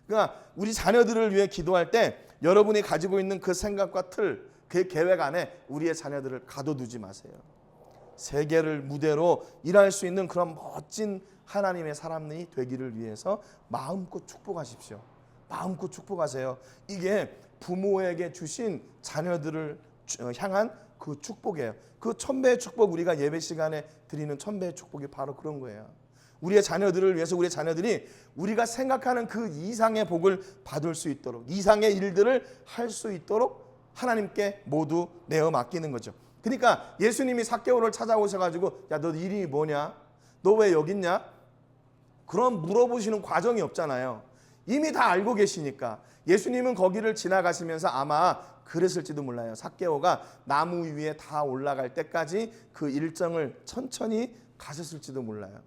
그러니까 우리 자녀들을 위해 기도할 때 여러분이 가지고 있는 그 생각과 틀, 그 계획 안에 우리의 자녀들을 가둬두지 마세요. 세계를 무대로 일할 수 있는 그런 멋진 하나님의 사람이 되기를 위해서 마음껏 축복하십시오. 마음껏 축복하세요. 이게 부모에게 주신 자녀들을 향한 그 축복이에요. 그 천배의 축복, 우리가 예배 시간에 드리는 천배의 축복이 바로 그런 거예요. 우리의 자녀들을 위해서 우리의 자녀들이 우리가 생각하는 그 이상의 복을 받을 수 있도록, 이상의 일들을 할 수 있도록 하나님께 모두 내어 맡기는 거죠. 그러니까 예수님이 삭개오를 찾아오셔가지고 야, 너 일이 뭐냐? 너 왜 여기 있냐? 그런 물어보시는 과정이 없잖아요. 이미 다 알고 계시니까. 예수님은 거기를 지나가시면서 아마 그랬을지도 몰라요. 삭개오가 나무 위에 다 올라갈 때까지 그 일정을 천천히 가셨을지도 몰라요.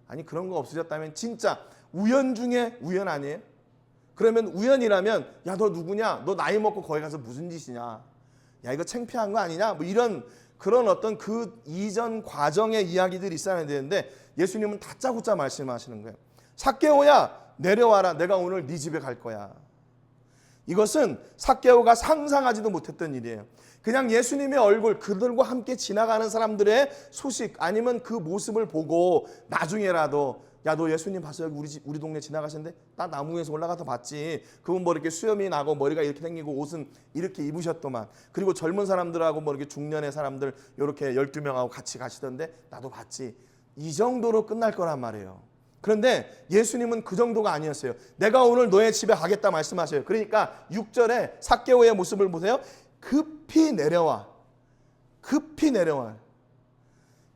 아니, 그런 거 없으셨다면 진짜 우연 중에 우연 아니에요? 그러면 우연이라면 야, 너 누구냐? 너 나이 먹고 거기 가서 무슨 짓이냐? 야, 이거 창피한 거 아니냐? 뭐 이런 그런 어떤 그 이전 과정의 이야기들이 있어야 되는데 예수님은 다짜고짜 말씀하시는 거예요. 삭개오야, 내려와라. 내가 오늘 네 집에 갈 거야. 이것은 삭개오가 상상하지도 못했던 일이에요. 그냥 예수님의 얼굴, 그들과 함께 지나가는 사람들의 소식 아니면 그 모습을 보고 나중에라도 야, 너 예수님 봤어요? 우리 동네 지나가시는데 나 나무 위에서 올라가서 봤지. 그분 뭐 이렇게 수염이 나고 머리가 이렇게 생기고 옷은 이렇게 입으셨더만. 그리고 젊은 사람들하고 뭐 이렇게 중년의 사람들 이렇게 12명하고 같이 가시던데 나도 봤지. 이 정도로 끝날 거란 말이에요. 그런데 예수님은 그 정도가 아니었어요. 내가 오늘 너의 집에 가겠다 말씀하셔요. 그러니까 6절에 삭개오의 모습을 보세요. 급히 내려와. 급히 내려와.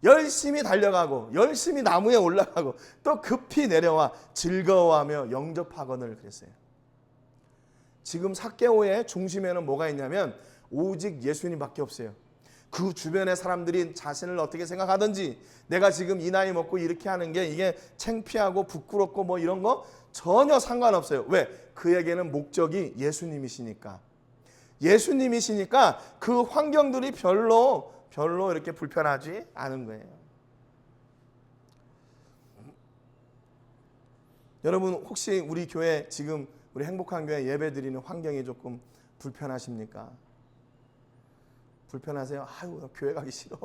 열심히 달려가고 열심히 나무에 올라가고 또 급히 내려와 즐거워하며 영접하거늘 그랬어요. 지금 삭개오의 중심에는 뭐가 있냐면 오직 예수님밖에 없어요. 그 주변의 사람들이 자신을 어떻게 생각하든지 내가 지금 이 나이 먹고 이렇게 하는 게 이게 창피하고 부끄럽고 뭐 이런 거 전혀 상관없어요. 왜? 그에게는 목적이 예수님이시니까. 예수님이시니까 그 환경들이 별로 이렇게 불편하지 않은 거예요. 여러분, 혹시 우리 교회 지금 우리 행복한 교회 예배 드리는 환경이 조금 불편하십니까? 불편하세요? 아유, 나 교회 가기 싫어.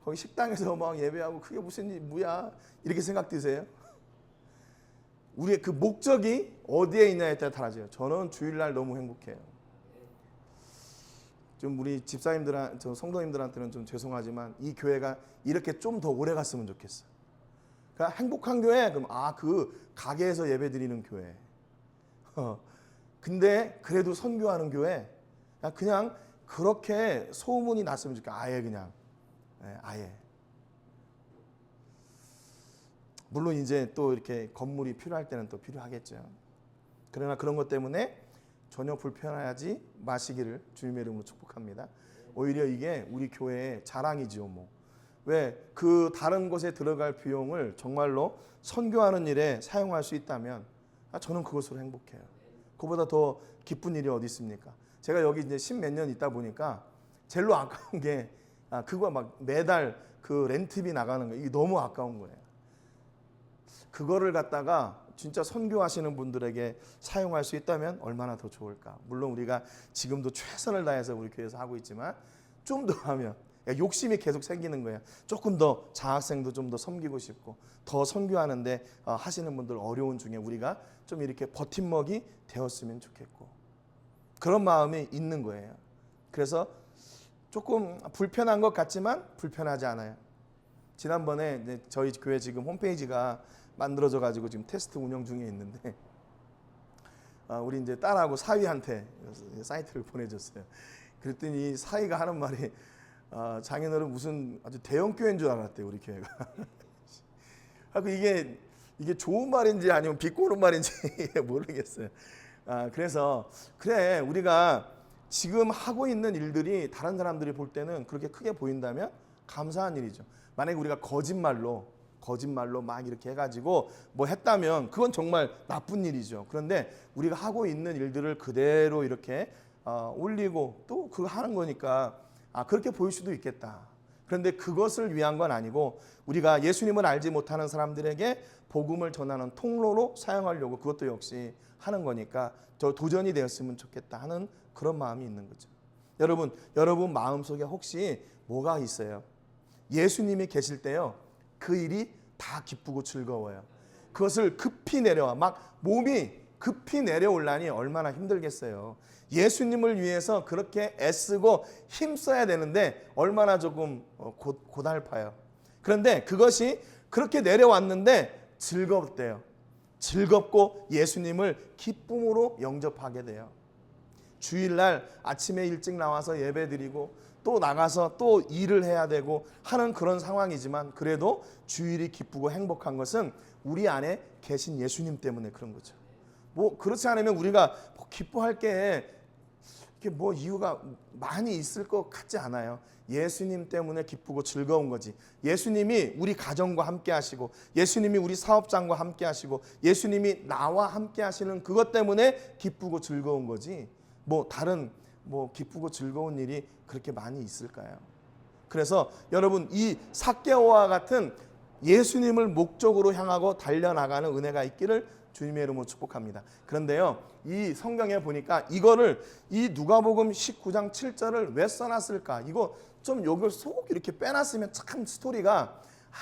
거기 식당에서 막 예배하고 그게 무슨 일 뭐야? 이렇게 생각 드세요? 우리의 그 목적이 어디에 있냐에 따라 달라져요. 저는 주일날 너무 행복해요. 좀 우리 집사님들, 저 성도님들한테는 좀 죄송하지만 이 교회가 이렇게 좀 더 오래 갔으면 좋겠어. 그러니까 행복한 교회, 그럼 그 가게에서 예배 드리는 교회. 근데 그래도 선교하는 교회, 그냥 그렇게 소문이 났으면 좋겠어. 아예 그냥, 아예. 물론 이제 또 이렇게 건물이 필요할 때는 또 필요하겠죠. 그러나 그런 것 때문에 전혀 불편하지 마시기를 주님의 이름으로 축복합니다. 오히려 이게 우리 교회의 자랑이지요. 뭐. 왜? 그 다른 곳에 들어갈 비용을 정말로 선교하는 일에 사용할 수 있다면 저는 그것으로 행복해요. 그보다 더 기쁜 일이 어디 있습니까? 제가 여기 이제 10몇 년 있다 보니까 제일로 아까운 게 그거 막 매달 그 렌트비 나가는 거 이게 너무 아까운 거예요. 그거를 갖다가 진짜 선교하시는 분들에게 사용할 수 있다면 얼마나 더 좋을까. 물론 우리가 지금도 최선을 다해서 우리 교회에서 하고 있지만 좀 더 하면 욕심이 계속 생기는 거예요. 조금 더 장학생도 좀 더 섬기고 싶고 더 선교하는데 하시는 분들 어려운 중에 우리가 좀 이렇게 버팀목이 되었으면 좋겠고 그런 마음이 있는 거예요. 그래서 조금 불편한 것 같지만 불편하지 않아요. 지난번에 이제 저희 교회 지금 홈페이지가 만들어져 가지고 지금 테스트 운영 중에 있는데 우리 이제 딸하고 사위한테 사이트를 보내줬어요. 그랬더니 사위가 하는 말이 장인어른 무슨 아주 대형 교회인 줄 알았대요, 우리 교회가. 이게 좋은 말인지 아니면 비꼬는 말인지 모르겠어요. 그래서 그래 우리가 지금 하고 있는 일들이 다른 사람들이 볼 때는 그렇게 크게 보인다면 감사한 일이죠. 만약에 우리가 거짓말로 막 이렇게 해가지고 뭐 했다면 그건 정말 나쁜 일이죠. 그런데 우리가 하고 있는 일들을 그대로 이렇게 올리고 또 그거 하는 거니까 그렇게 보일 수도 있겠다. 그런데 그것을 위한 건 아니고 우리가 예수님을 알지 못하는 사람들에게 복음을 전하는 통로로 사용하려고 그것도 역시 하는 거니까 저 도전이 되었으면 좋겠다 하는 그런 마음이 있는 거죠. 여러분 마음속에 혹시 뭐가 있어요? 예수님이 계실 때요, 그 일이 다 기쁘고 즐거워요. 그것을 급히 내려와 막 몸이 급히 내려올라니 얼마나 힘들겠어요. 예수님을 위해서 그렇게 애쓰고 힘써야 되는데 얼마나 조금 고달파요. 그런데 그것이 그렇게 내려왔는데 즐겁대요. 즐겁고 예수님을 기쁨으로 영접하게 돼요. 주일날 아침에 일찍 나와서 예배드리고 또 나가서 또 일을 해야 되고 하는 그런 상황이지만 그래도 주일이 기쁘고 행복한 것은 우리 안에 계신 예수님 때문에 그런 거죠. 뭐 그렇지 않으면 우리가 뭐 기뻐할 게 이렇게 뭐 이유가 많이 있을 것 같지 않아요. 예수님 때문에 기쁘고 즐거운 거지. 예수님이 우리 가정과 함께 하시고 예수님이 우리 사업장과 함께 하시고 예수님이 나와 함께 하시는 그것 때문에 기쁘고 즐거운 거지. 뭐 다른 뭐 기쁘고 즐거운 일이 그렇게 많이 있을까요? 그래서 여러분 이 삭개오와 같은 예수님을 목적으로 향하고 달려나가는 은혜가 있기를 주님의 이름으로 축복합니다. 그런데요, 이 성경에 보니까 이거를 이 누가복음 19장 7절을 왜 써놨을까? 이거 좀 여기를 속 이렇게 빼놨으면 참 스토리가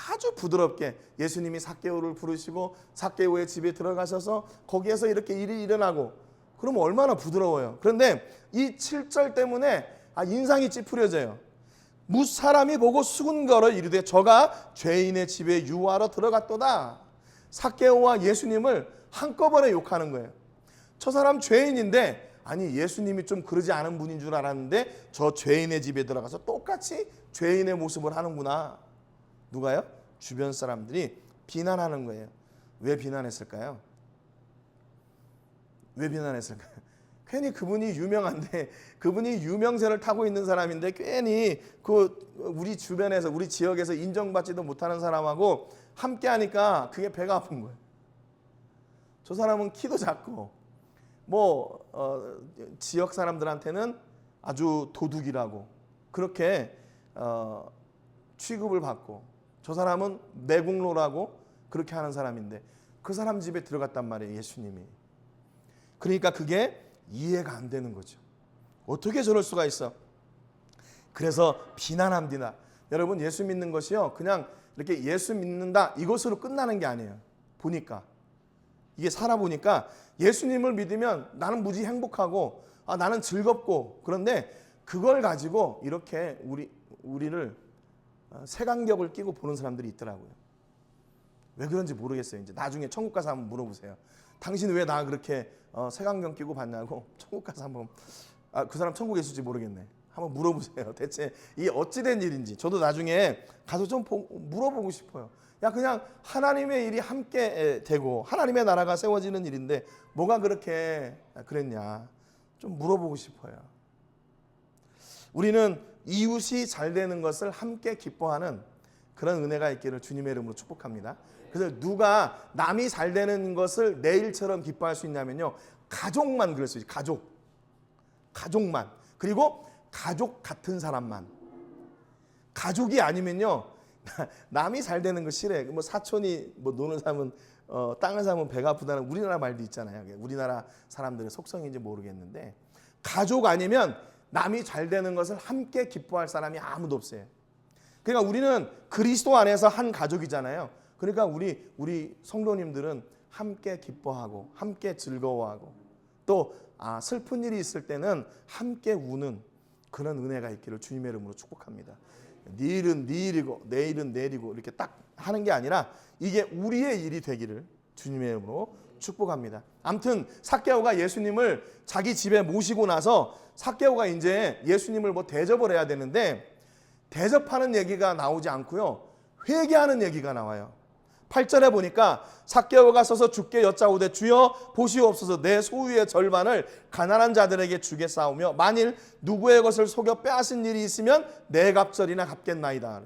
아주 부드럽게 예수님이 삭개오를 부르시고 삭개오의 집에 들어가셔서 거기에서 이렇게 일이 일어나고 그러면 얼마나 부드러워요. 그런데 이 7절 때문에 인상이 찌푸려져요. 무사람이 보고 수군거려 이르되 저가 죄인의 집에 유하러 들어갔도다. 삭개오와 예수님을 한꺼번에 욕하는 거예요. 저 사람 죄인인데 아니 예수님이 좀 그러지 않은 분인 줄 알았는데 저 죄인의 집에 들어가서 똑같이 죄인의 모습을 하는구나. 누가요? 주변 사람들이 비난하는 거예요. 왜 비난했을까요? 왜 비난했을까요? 괜히 그분이 유명한데 그분이 유명세를 타고 있는 사람인데 괜히 그 우리 주변에서 우리 지역에서 인정받지도 못하는 사람하고 함께 하니까 그게 배가 아픈 거예요. 저 사람은 키도 작고 뭐 지역 사람들한테는 아주 도둑이라고 그렇게 취급을 받고 저 사람은 매국노라고 그렇게 하는 사람인데 그 사람 집에 들어갔단 말이에요, 예수님이. 그러니까 그게 이해가 안 되는 거죠. 어떻게 저럴 수가 있어? 그래서 비난합니다. 여러분 예수 믿는 것이요 그냥 이렇게 예수 믿는다 이것으로 끝나는 게 아니에요. 보니까 이게 살아보니까 예수님을 믿으면 나는 무지 행복하고 나는 즐겁고 그런데 그걸 가지고 이렇게 우리를 색안경을 끼고 보는 사람들이 있더라고요. 왜 그런지 모르겠어요. 이제 나중에 천국 가서 한번 물어보세요. 당신 왜 나 그렇게 색안경 끼고 봤냐고 천국 가서 한번 그 사람 천국에 있을지 모르겠네. 한번 물어보세요. 대체 이게 어찌된 일인지 저도 나중에 가서 좀 물어보고 싶어요. 야 그냥 하나님의 일이 함께 되고 하나님의 나라가 세워지는 일인데 뭐가 그렇게 그랬냐 좀 물어보고 싶어요. 우리는 이웃이 잘 되는 것을 함께 기뻐하는 그런 은혜가 있기를 주님의 이름으로 축복합니다. 그래서 누가 남이 잘 되는 것을 내 일처럼 기뻐할 수 있냐면요, 가족만 그럴 수 있어요. 가족만. 그리고 가족 같은 사람만. 가족이 아니면요 남이 잘 되는 거 싫어해. 뭐 사촌이 뭐 돈을 사면 땅을 사면 배가 아프다는 우리나라 말도 있잖아요. 우리나라 사람들의 속성인지 모르겠는데 가족 아니면 남이 잘 되는 것을 함께 기뻐할 사람이 아무도 없어요. 그러니까 우리는 그리스도 안에서 한 가족이잖아요. 그러니까 우리 성도님들은 함께 기뻐하고 함께 즐거워하고 또 슬픈 일이 있을 때는 함께 우는 그런 은혜가 있기를 주님의 이름으로 축복합니다. 네 일은 네 일이고 내 일은 내 일이고 이렇게 딱 하는 게 아니라 이게 우리의 일이 되기를 주님의 이름으로 축복합니다. 아무튼 삭개오가 예수님을 자기 집에 모시고 나서 삭개오가 이제 예수님을 뭐 대접을 해야 되는데 대접하는 얘기가 나오지 않고요. 회개하는 얘기가 나와요. 8절에 보니까 삭개오가 서서 주께 여짜오되 주여 보시옵소서 내 소유의 절반을 가난한 자들에게 주겠사오며 만일 누구의 것을 속여 빼앗은 일이 있으면 내 갑절이나 갚겠나이다.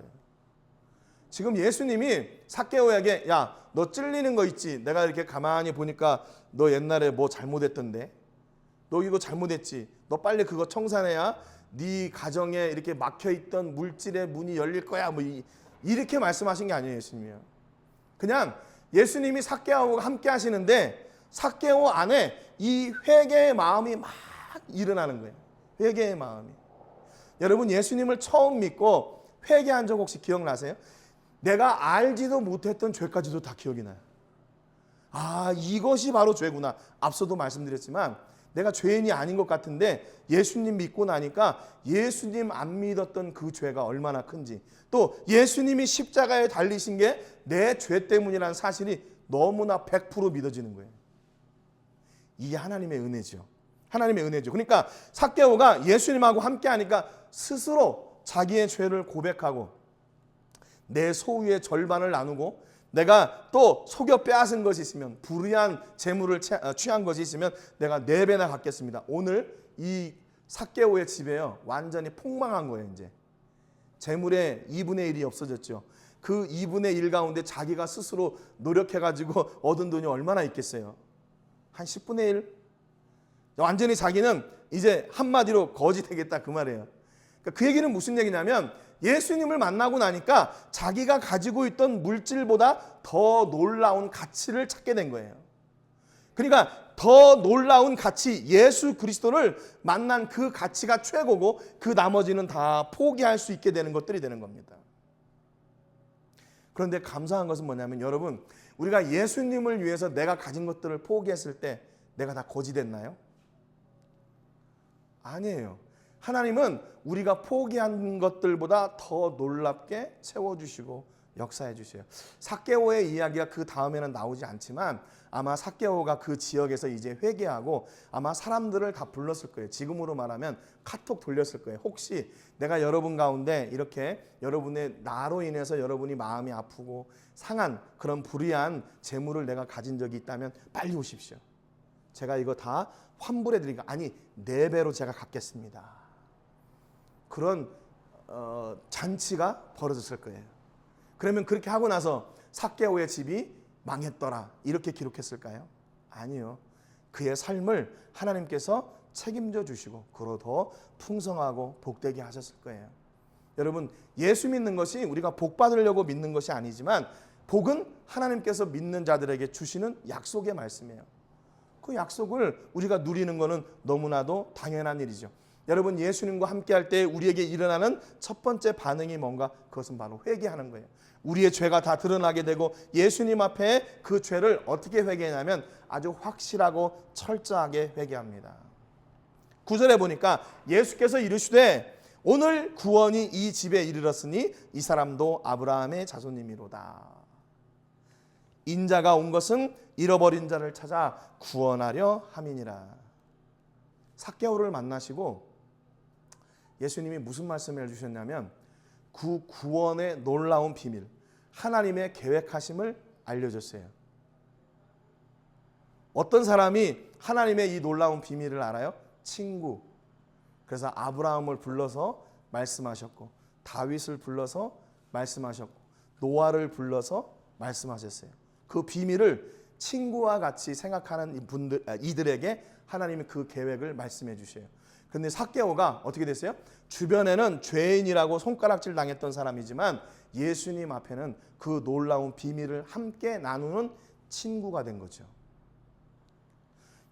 지금 예수님이 삭개오에게 야, 너 찔리는 거 있지? 내가 이렇게 가만히 보니까 너 옛날에 뭐 잘못했던데? 너 이거 잘못했지? 너 빨리 그거 청산해야 네 가정에 이렇게 막혀있던 물질의 문이 열릴 거야. 뭐 이렇게 말씀하신 게 아니에요, 예수님이요. 그냥 예수님이 삭개오와 함께 하시는데 삭개오 안에 이 회개의 마음이 막 일어나는 거예요. 회개의 마음이. 여러분 예수님을 처음 믿고 회개한 적 혹시 기억나세요? 내가 알지도 못했던 죄까지도 다 기억이 나요. 아, 이것이 바로 죄구나. 앞서도 말씀드렸지만 내가 죄인이 아닌 것 같은데 예수님 믿고 나니까 예수님 안 믿었던 그 죄가 얼마나 큰지, 또 예수님이 십자가에 달리신 게 내 죄 때문이라는 사실이 너무나 100% 믿어지는 거예요. 이게 하나님의 은혜죠. 하나님의 은혜죠. 그러니까 삭개오가 예수님하고 함께 하니까 스스로 자기의 죄를 고백하고 내 소유의 절반을 나누고 내가 또 속여 빼앗은 것이 있으면 불의한 재물을 취한 것이 있으면 내가 4배나 갚겠습니다. 오늘 이 삭개오의 집에요 완전히 폭망한 거예요. 이제 재물의 2분의 1이 없어졌죠. 그 2분의 1 가운데 자기가 스스로 노력해가지고 얻은 돈이 얼마나 있겠어요? 한 10분의 1? 완전히 자기는 이제 한마디로 거지 되겠다 그 말이에요. 그러니까 그 얘기는 무슨 얘기냐면 예수님을 만나고 나니까 자기가 가지고 있던 물질보다 더 놀라운 가치를 찾게 된 거예요. 그러니까 더 놀라운 가치, 예수 그리스도를 만난 그 가치가 최고고 그 나머지는 다 포기할 수 있게 되는 것들이 되는 겁니다. 그런데 감사한 것은 뭐냐면 여러분, 우리가 예수님을 위해서 내가 가진 것들을 포기했을 때 내가 다 거지 됐나요? 아니에요. 하나님은 우리가 포기한 것들보다 더 놀랍게 채워주시고 역사해 주세요. 삭개오의 이야기가 그 다음에는 나오지 않지만 아마 삭개오가 그 지역에서 이제 회개하고 아마 사람들을 다 불렀을 거예요. 지금으로 말하면 카톡 돌렸을 거예요. 혹시 내가 여러분 가운데 이렇게 여러분의 나로 인해서 여러분이 마음이 아프고 상한 그런 불의한 재물을 내가 가진 적이 있다면 빨리 오십시오. 제가 이거 다 환불해 드리니까 아니 4배로 제가 갚겠습니다. 그런 잔치가 벌어졌을 거예요. 그러면 그렇게 하고 나서 삭개오의 집이 망했더라 이렇게 기록했을까요? 아니요. 그의 삶을 하나님께서 책임져 주시고 그로 더 풍성하고 복되게 하셨을 거예요. 여러분 예수 믿는 것이 우리가 복 받으려고 믿는 것이 아니지만 복은 하나님께서 믿는 자들에게 주시는 약속의 말씀이에요. 그 약속을 우리가 누리는 것은 너무나도 당연한 일이죠. 여러분 예수님과 함께할 때 우리에게 일어나는 첫 번째 반응이 뭔가? 그것은 바로 회개하는 거예요. 우리의 죄가 다 드러나게 되고 예수님 앞에 그 죄를 어떻게 회개하냐면 아주 확실하고 철저하게 회개합니다. 9절에 보니까 예수께서 이르시되 오늘 구원이 이 집에 이르렀으니 이 사람도 아브라함의 자손이미로다. 인자가 온 것은 잃어버린 자를 찾아 구원하려 함이니라. 삭개오를 만나시고 예수님이 무슨 말씀을 해주셨냐면 그 구원의 놀라운 비밀, 하나님의 계획하심을 알려줬어요. 어떤 사람이 하나님의 이 놀라운 비밀을 알아요? 친구. 그래서 아브라함을 불러서 말씀하셨고 다윗을 불러서 말씀하셨고 노아를 불러서 말씀하셨어요. 그 비밀을 친구와 같이 생각하는 이들에게 하나님이 그 계획을 말씀해 주셔요. 근데 삭개오가 어떻게 됐어요? 주변에는 죄인이라고 손가락질 당했던 사람이지만 예수님 앞에는 그 놀라운 비밀을 함께 나누는 친구가 된 거죠.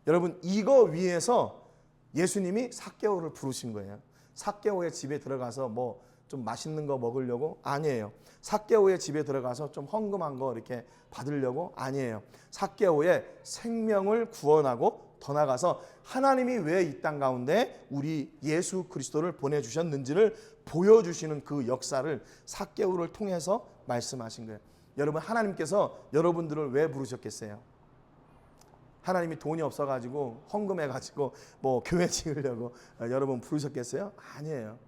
여러분 이거 위해서 예수님이 삭개오를 부르신 거예요. 삭개오의 집에 들어가서 뭐 좀 맛있는 거 먹으려고? 아니에요. 삭개오의 집에 들어가서 좀 헌금한 거 이렇게 받으려고? 아니에요. 삭개오의 생명을 구원하고 더 나아가서 하나님이 왜 이 땅 가운데 우리 예수 그리스도를 보내주셨는지를 보여주시는 그 역사를 삭개오를 통해서 말씀하신 거예요. 여러분 하나님께서 여러분들을 왜 부르셨겠어요? 하나님이 돈이 없어가지고 헌금해가지고 뭐 교회 지으려고 여러분 부르셨겠어요? 아니에요.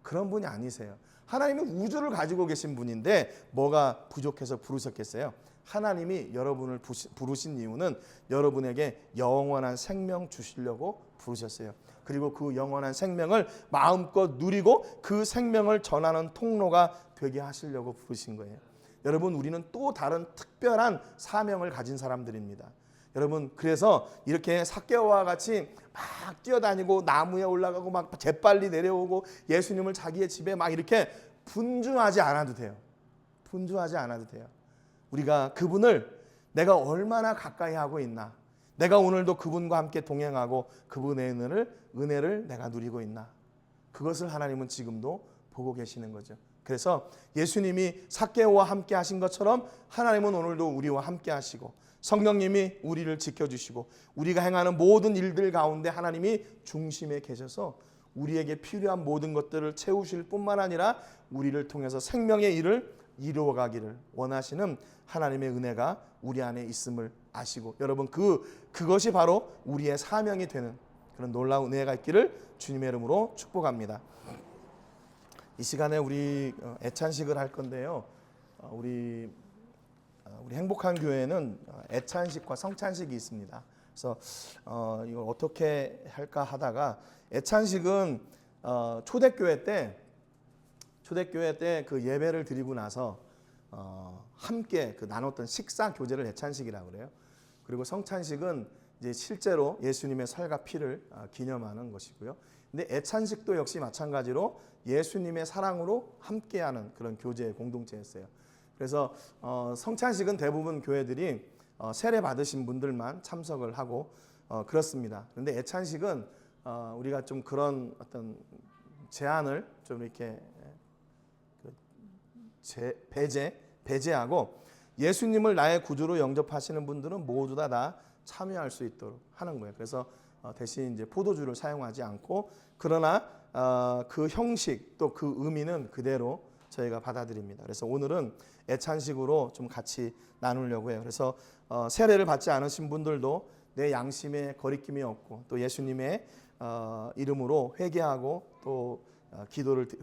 그런 분이 아니세요. 하나님은 우주를 가지고 계신 분인데 뭐가 부족해서 부르셨겠어요? 하나님이 여러분을 부르신 이유는 여러분에게 영원한 생명 주시려고 부르셨어요. 그리고 그 영원한 생명을 마음껏 누리고 그 생명을 전하는 통로가 되게 하시려고 부르신 거예요. 여러분, 우리는 또 다른 특별한 사명을 가진 사람들입니다. 여러분, 그래서 이렇게 삭개오와 같이 막 뛰어다니고 나무에 올라가고 막 재빨리 내려오고 예수님을 자기의 집에 막 이렇게 분주하지 않아도 돼요. 분주하지 않아도 돼요. 우리가 그분을 내가 얼마나 가까이 하고 있나, 내가 오늘도 그분과 함께 동행하고 그분의 은혜를 내가 누리고 있나, 그것을 하나님은 지금도 보고 계시는 거죠. 그래서 예수님이 삭개오와 함께 하신 것처럼 하나님은 오늘도 우리와 함께 하시고 성령님이 우리를 지켜주시고 우리가 행하는 모든 일들 가운데 하나님이 중심에 계셔서 우리에게 필요한 모든 것들을 채우실 뿐만 아니라 우리를 통해서 생명의 일을 이루어가기를 원하시는 하나님의 은혜가 우리 안에 있음을 아시고, 여러분 그것이 바로 우리의 사명이 되는 그런 놀라운 은혜가 있기를 주님의 이름으로 축복합니다. 이 시간에 우리 애찬식을 할 건데요. 우리 행복한 교회는 애찬식과 성찬식이 있습니다. 그래서 이걸 어떻게 할까 하다가, 애찬식은 초대교회 때 그 예배를 드리고 나서 함께 그 나눴던 식사 교제를 애찬식이라고 그래요. 그리고 성찬식은 이제 실제로 예수님의 살과 피를 기념하는 것이고요. 근데 애찬식도 역시 마찬가지로 예수님의 사랑으로 함께하는 그런 교제 공동체였어요. 그래서 성찬식은 대부분 교회들이 세례 받으신 분들만 참석을 하고 그렇습니다. 그런데 애찬식은 우리가 좀 그런 어떤 제한을 좀 이렇게 배제하고 예수님을 나의 구주로 영접하시는 분들은 모두 다 참여할 수 있도록 하는 거예요. 그래서 대신 이제 포도주를 사용하지 않고, 그러나 그 형식 또 그 의미는 그대로 저희가 받아들입니다. 그래서 오늘은 애찬식으로 좀 같이 나누려고 해요. 그래서 세례를 받지 않으신 분들도 내 양심에 거리낌이 없고 또 예수님의 이름으로 회개하고 또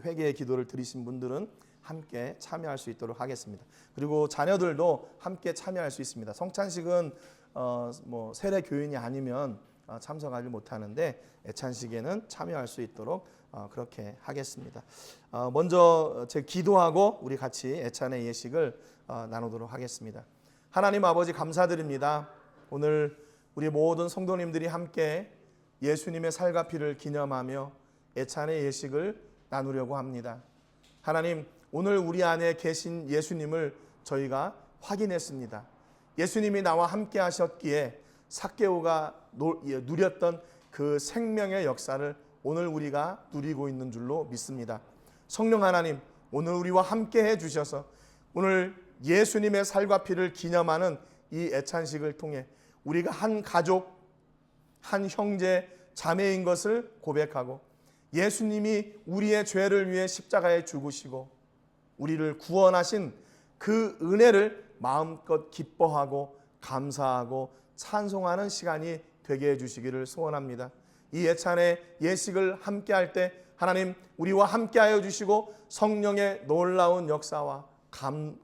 회개의 기도를 드리신 분들은 함께 참여할 수 있도록 하겠습니다. 그리고 자녀들도 함께 참여할 수 있습니다. 성찬식은 뭐 세례 교인이 아니면 참석하지 못하는데 애찬식에는 참여할 수 있도록 그렇게 하겠습니다. 먼저 제 기도하고 우리 같이 애찬의 예식을 나누도록 하겠습니다. 하나님 아버지, 감사드립니다. 오늘 우리 모든 성도님들이 함께 예수님의 살과 피를 기념하며 애찬의 예식을 나누려고 합니다. 하나님, 오늘 우리 안에 계신 예수님을 저희가 확인했습니다. 예수님이 나와 함께 하셨기에 삭개오가 누렸던 그 생명의 역사를 오늘 우리가 누리고 있는 줄로 믿습니다. 성령 하나님, 오늘 우리와 함께 해주셔서 오늘 예수님의 살과 피를 기념하는 이 애찬식을 통해 우리가 한 가족, 한 형제, 자매인 것을 고백하고 예수님이 우리의 죄를 위해 십자가에 죽으시고 우리를 구원하신 그 은혜를 마음껏 기뻐하고 감사하고 찬송하는 시간이 되게 해주시기를 소원합니다. 이 애찬의 예식을 함께할 때 하나님 우리와 함께하여 주시고 성령의 놀라운 역사와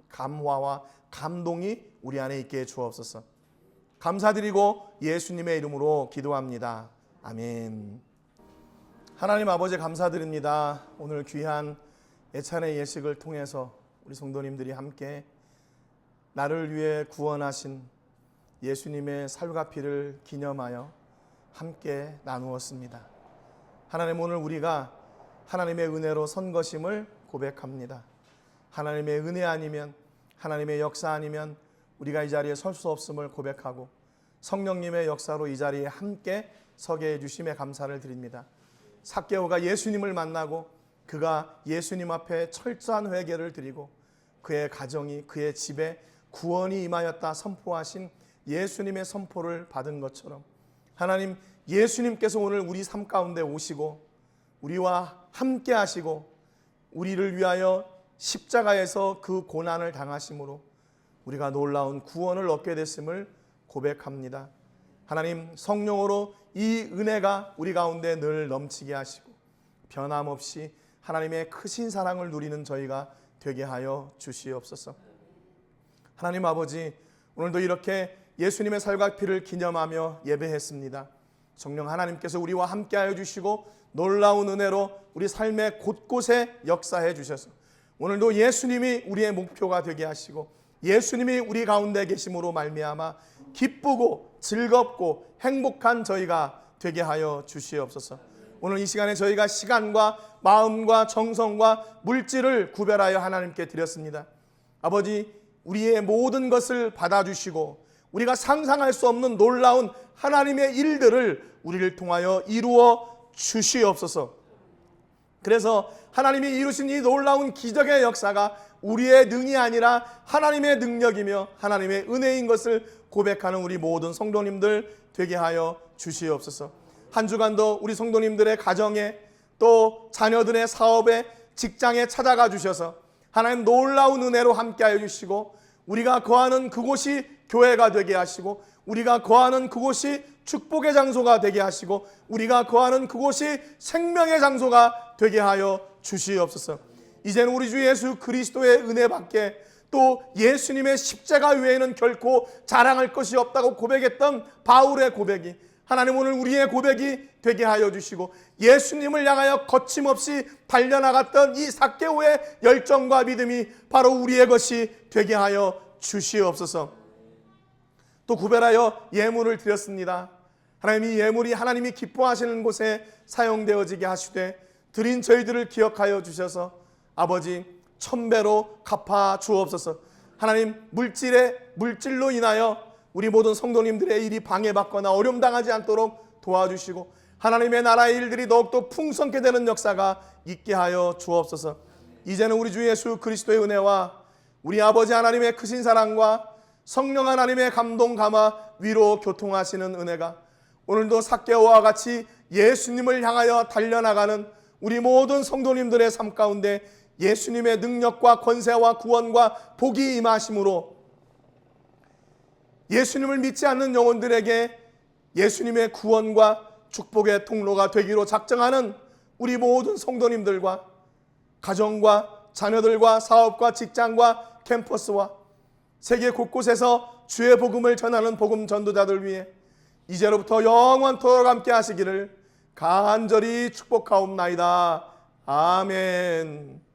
감화와 감동이 우리 안에 있게 주옵소서. 감사드리고 예수님의 이름으로 기도합니다. 아멘. 하나님 아버지, 감사드립니다. 오늘 귀한 애찬의 예식을 통해서 우리 성도님들이 함께 나를 위해 구원하신 예수님의 살과 피를 기념하여 함께 나누었습니다. 하나님, 오늘 우리가 하나님의 은혜로 선 것임을 고백합니다. 하나님의 은혜 아니면, 하나님의 역사 아니면 우리가 이 자리에 설 수 없음을 고백하고 성령님의 역사로 이 자리에 함께 서게 해주심에 감사를 드립니다. 삭개오가 예수님을 만나고 그가 예수님 앞에 철저한 회개를 드리고 그의 가정이, 그의 집에 구원이 임하였다 선포하신 예수님의 선포를 받은 것처럼 하나님, 예수님께서 오늘 우리 삶 가운데 오시고 우리와 함께 하시고 우리를 위하여 십자가에서 그 고난을 당하심으로 우리가 놀라운 구원을 얻게 됐음을 고백합니다. 하나님, 성령으로 이 은혜가 우리 가운데 늘 넘치게 하시고 변함없이 하나님의 크신 사랑을 누리는 저희가 되게 하여 주시옵소서. 하나님 아버지, 오늘도 이렇게 예수님의 살과 피를 기념하며 예배했습니다. 성령 하나님께서 우리와 함께하여 주시고 놀라운 은혜로 우리 삶의 곳곳에 역사해 주셔서 오늘도 예수님이 우리의 목표가 되게 하시고 예수님이 우리 가운데 계심으로 말미암아 기쁘고 즐겁고 행복한 저희가 되게 하여 주시옵소서. 오늘 이 시간에 저희가 시간과 마음과 정성과 물질을 구별하여 하나님께 드렸습니다. 아버지, 우리의 모든 것을 받아주시고 우리가 상상할 수 없는 놀라운 하나님의 일들을 우리를 통하여 이루어 주시옵소서. 그래서 하나님이 이루신 이 놀라운 기적의 역사가 우리의 능이 아니라 하나님의 능력이며 하나님의 은혜인 것을 고백하는 우리 모든 성도님들 되게 하여 주시옵소서. 한 주간도 우리 성도님들의 가정에 또 자녀들의 사업에 직장에 찾아가 주셔서 하나님 놀라운 은혜로 함께하여 주시고 우리가 거하는 그곳이 교회가 되게 하시고 우리가 거하는 그곳이 축복의 장소가 되게 하시고 우리가 거하는 그곳이 생명의 장소가 되게 하여 주시옵소서. 이제는 우리 주 예수 그리스도의 은혜밖에 또 예수님의 십자가 외에는 결코 자랑할 것이 없다고 고백했던 바울의 고백이 하나님 오늘 우리의 고백이 되게 하여 주시고 예수님을 향하여 거침없이 달려나갔던 이 삭개오의 열정과 믿음이 바로 우리의 것이 되게 하여 주시옵소서. 또 구별하여 예물을 드렸습니다. 하나님 이 예물이 하나님이 기뻐하시는 곳에 사용되어지게 하시되 드린 저희들을 기억하여 주셔서 아버지 1000배로 갚아 주옵소서. 하나님 물질로 인하여 우리 모든 성도님들의 일이 방해받거나 어려움 당하지 않도록 도와주시고 하나님의 나라의 일들이 더욱더 풍성케 되는 역사가 있게 하여 주옵소서. 이제는 우리 주 예수 그리스도의 은혜와 우리 아버지 하나님의 크신 사랑과 성령 하나님의 감동 감화 위로 교통하시는 은혜가 오늘도 삭개오와 같이 예수님을 향하여 달려나가는 우리 모든 성도님들의 삶 가운데 예수님의 능력과 권세와 구원과 복이 임하심으로 예수님을 믿지 않는 영혼들에게 예수님의 구원과 축복의 통로가 되기로 작정하는 우리 모든 성도님들과 가정과 자녀들과 사업과 직장과 캠퍼스와 세계 곳곳에서 주의 복음을 전하는 복음 전도자들 위해 이제로부터 영원토록 함께 하시기를 간절히 축복하옵나이다. 아멘.